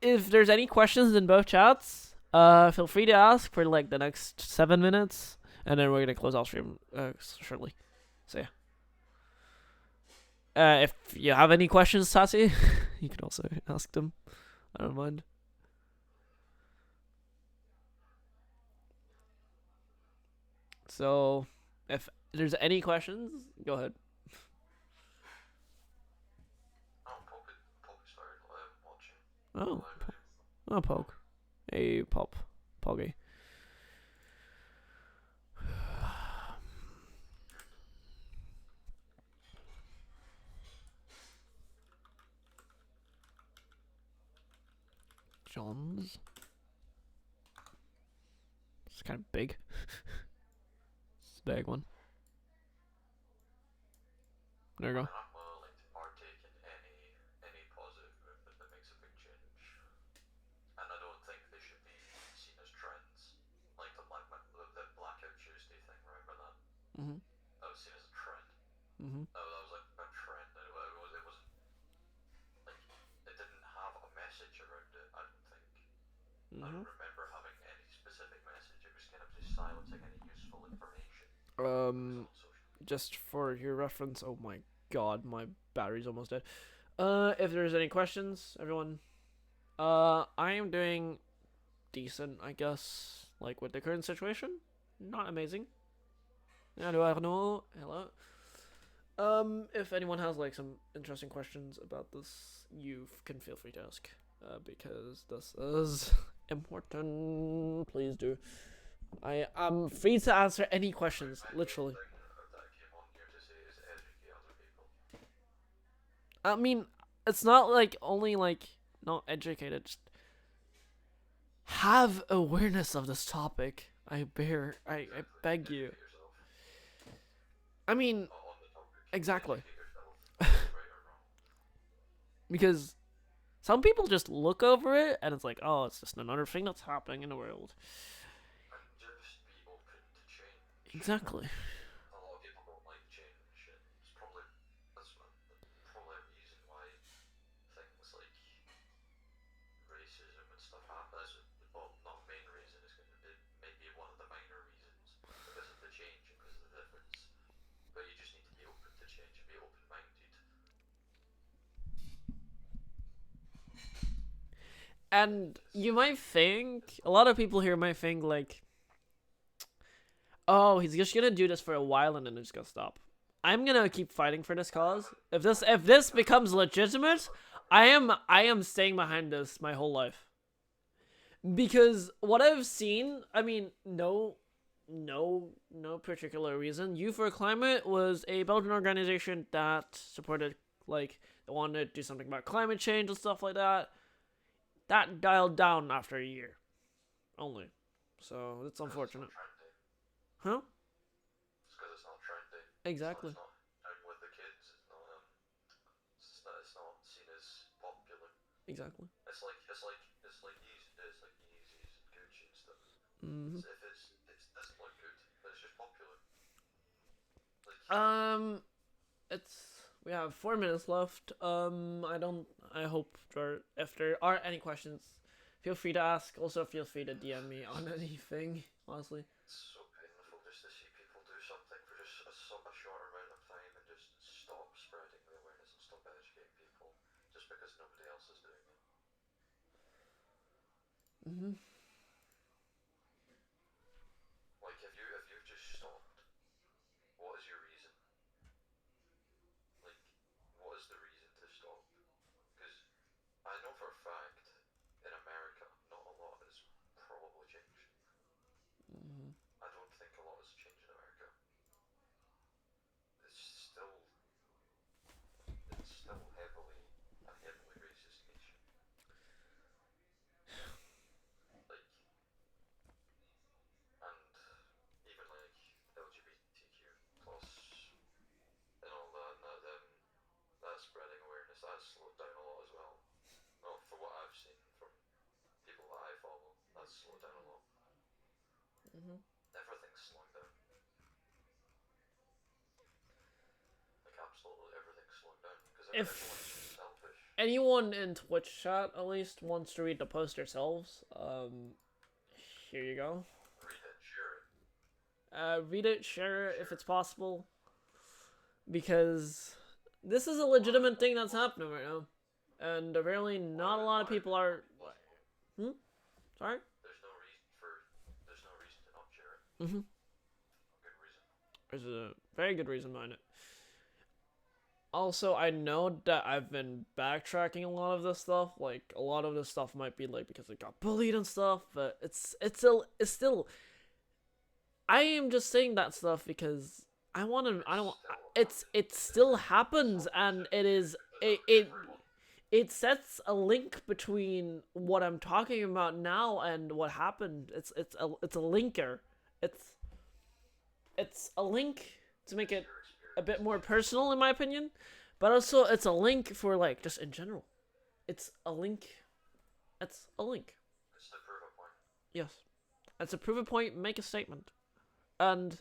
If there's any questions in both chats, feel free to ask for like the next 7 minutes, and then we're gonna close out stream shortly. So yeah. If you have any questions, Tati, you can also ask them. I don't mind. So, if there's any questions, go ahead. Oh, Poppy started watching. Oh, Live video. oh, Pog. Hey, Poggy. John's. It's kind of big. It's a big one. There you go. I'm willing to partake in any positive movement that makes a big change. And I don't think they should be seen as trends. Like the Blackout Tuesday thing, remember that? Mhm. That was seen as a trend. Mhm. That was like a trend, and it wasn't like it didn't have a message around it. I don't think. I don't remember having any specific message. It was kind of just silencing any useful information. It was on social media. Just for your reference, oh my god, my battery's almost dead. If there's any questions, everyone, I am doing decent, I guess, like with the current situation. Not amazing. Hello. If anyone has like some interesting questions about this, you can feel free to ask, because this is important. Please do. I am free to answer any questions, literally. That I came on here to say is educate other people. I mean, it's not like only like not educated. Just have awareness of this topic. I beg you. Educate yourself I mean, on the topic. exactly. Educate yourself, right or wrong. Because some people just look over it and it's like, oh, it's just another thing that's happening in the world. And just be open to change. Exactly. A lot of people don't like change, and it's probably probably a reason why things like racism and stuff happen. Well, not main reason. It may be one of the minor reasons because of the change and because of the difference. But you just need to be open to change and be open-minded. And you might think, a lot of people here might think, like, oh, he's just gonna do this for a while and then he's gonna stop. I'm gonna keep fighting for this cause. If this becomes legitimate, I am staying behind this my whole life. Because what I've seen, I mean, no particular reason. Youth for Climate was a Belgian organization that supported, like, they wanted to do something about climate change and stuff like that. That dialed down after a year, only. So it's unfortunate, huh? It's because it's not trendy. Exactly. It's not out with the kids. It's not seen as popular. Exactly. It's like Yeezys and Gucci and stuff. Mm-hmm. It doesn't look good, but it's just popular. Like We have 4 minutes left. I hope if there are any questions, feel free to ask. Also, feel free to DM me on anything. Honestly. it's so painful just to see people do something for just a short amount of time and just stop spreading the awareness and stop educating people just because nobody else is doing it. Mm-hmm. Like if you've just stopped, what is your reason? Like, what is the reason to stop? Because I know for a fact in America not a lot has probably changed. Mm-hmm. I don't think a lot has changed in America. It's still heavily a heavily racist nation. Like, and even like LGBTQ plus and all that, and that spreading awareness that's slowed down a lot as well. Well, for what I've seen from people that I follow, that's slowed down a lot. Mm-hmm. Everything's slowing down. Like absolutely everything's slowing down because everyone's so selfish. Anyone in Twitch chat at least wants to read the post yourselves, here you go. Read it, share it. Read it, share it if it's possible, because this is a legitimate thing that's happening right now, and apparently not a lot of people are. Sorry. There's no reason to not share it. Mm-hmm. Good reason. There's a very good reason behind it. Also, I know that I've been backtracking a lot of this stuff. Like, a lot of this stuff might be like because it got bullied and stuff, but it's still. I am just saying that stuff because I want to. I don't. It still happens, and it sets a link between what I'm talking about now and what happened. It's a linker. It's a link to make it a bit more personal, in my opinion, but also it's a link for, like, just in general. It's a link. It's a link. It's to prove a point. Yes, it's to prove a point. Make a statement, and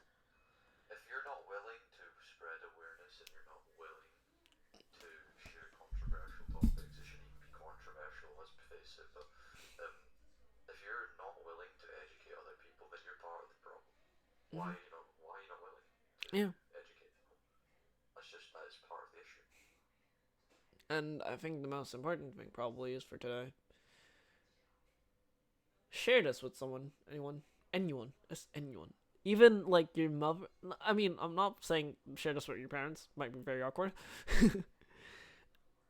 If you're not willing to spread awareness and you're not willing to share controversial topics, it shouldn't even be controversial, let's face it, but if you're not willing to educate other people, then you're part of the problem. Why are you not willing to educate people? That is part of the issue. And I think the most important thing probably is for today. Share this with someone, anyone, just anyone. Even, like, your mother. I mean, I'm not saying share this with your parents. Might be very awkward.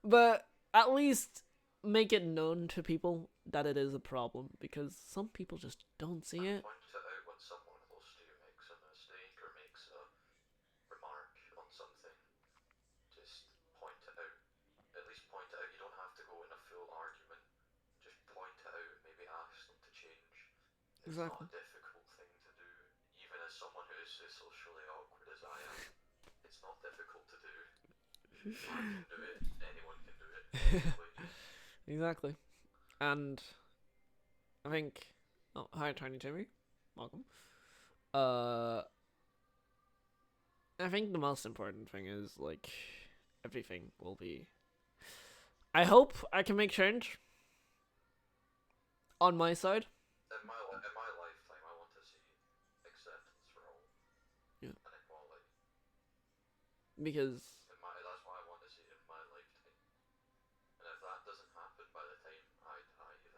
But at least make it known to people that it is a problem, because some people just don't see it. Point it out when someone close to you makes a mistake or makes a remark on something. Just point it out. At least point it out. You don't have to go in a full argument. Just point it out. Maybe ask them to change. It's Exactly. not a difficult thing to do. Even as someone who is as socially awkward as I am, it's not difficult to do. I can do it. Anyone can do it. Exactly. And I think. Oh, hi, Tiny Timmy. Welcome. I think the most important thing is, like, everything will be. I hope I can make change on my side. In my lifetime, I want to see acceptance for all. Yeah. And equality. Because That's what I want to see in my lifetime. And if that doesn't happen by the time I die, then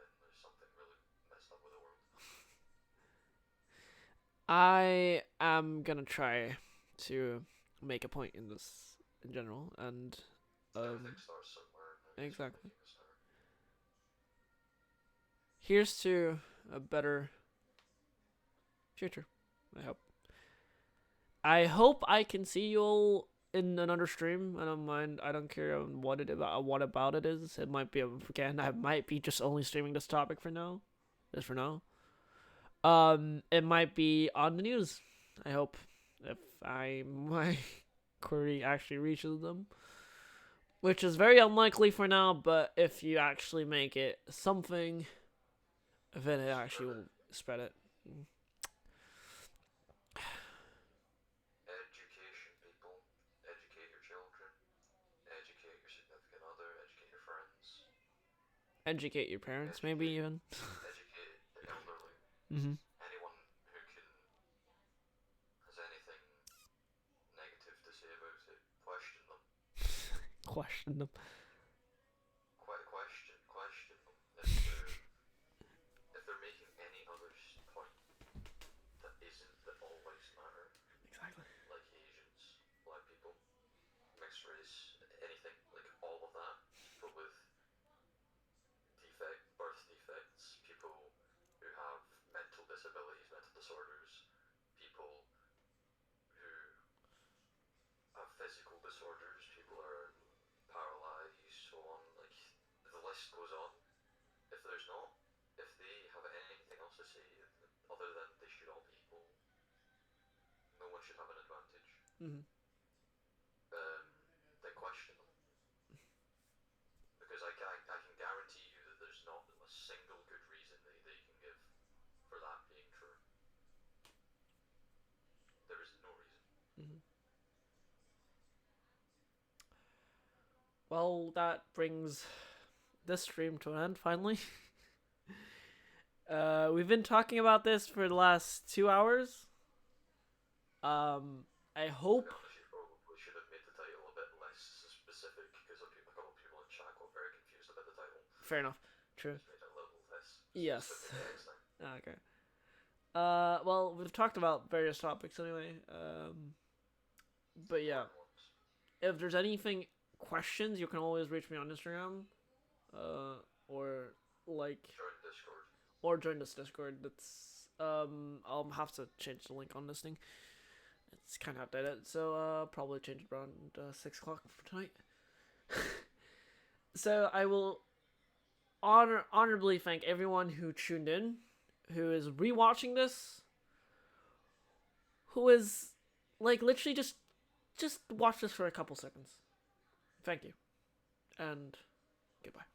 I am gonna try to make a point in this in general, and Everything starts somewhere. Maybe it's exactly. making a start. Here's to a better future. I hope. I hope I can see you all in another stream. I don't mind. I don't care what it about. What about it is. It might be again. I might be just only streaming this topic for now. Just for now. It might be on the news. I hope if my query actually reaches them, which is very unlikely for now. But if you actually make it something, then it actually will spread it. Education, people. Educate your children. Educate your significant other. Educate your friends. Educate your parents, maybe even. Educate the elderly. Mm-hmm. Anyone who has anything negative to say about it, question them. Question them. Question them. If they're making any other point that isn't that all lives matter, Exactly. like Asians, black people, mixed race, anything, like all of that, people with birth defects, people who have mental disabilities, mental disorders, people who have physical disorders, people are paralyzed, so on, like, the list goes on. If they have anything else to say other than they should all be equal, no one should have an advantage, Mm-hmm. then question them. Because I can guarantee you that there's not a single good reason that they can give for that being true. There is no reason. Mm-hmm. Well, that brings this stream to an end, finally. We've been talking about this for the last 2 hours. I hope... To be honest, you probably should have made the title a bit less specific, because a couple of people in chat got very confused about the title. Fair enough. True. Just made it a little less Yes. specific next time. Okay. Well, we've talked about various topics anyway. But yeah, Important ones. if there's anything questions, you can always reach me on Instagram, or like, Join Discord. or join this Discord. That's I'll have to change the link on this thing. It's kind of outdated, so probably change it around 6 o'clock for tonight. So I will honorably thank everyone who tuned in, who is rewatching this, who is like literally just watch this for a couple seconds. Thank you, and goodbye.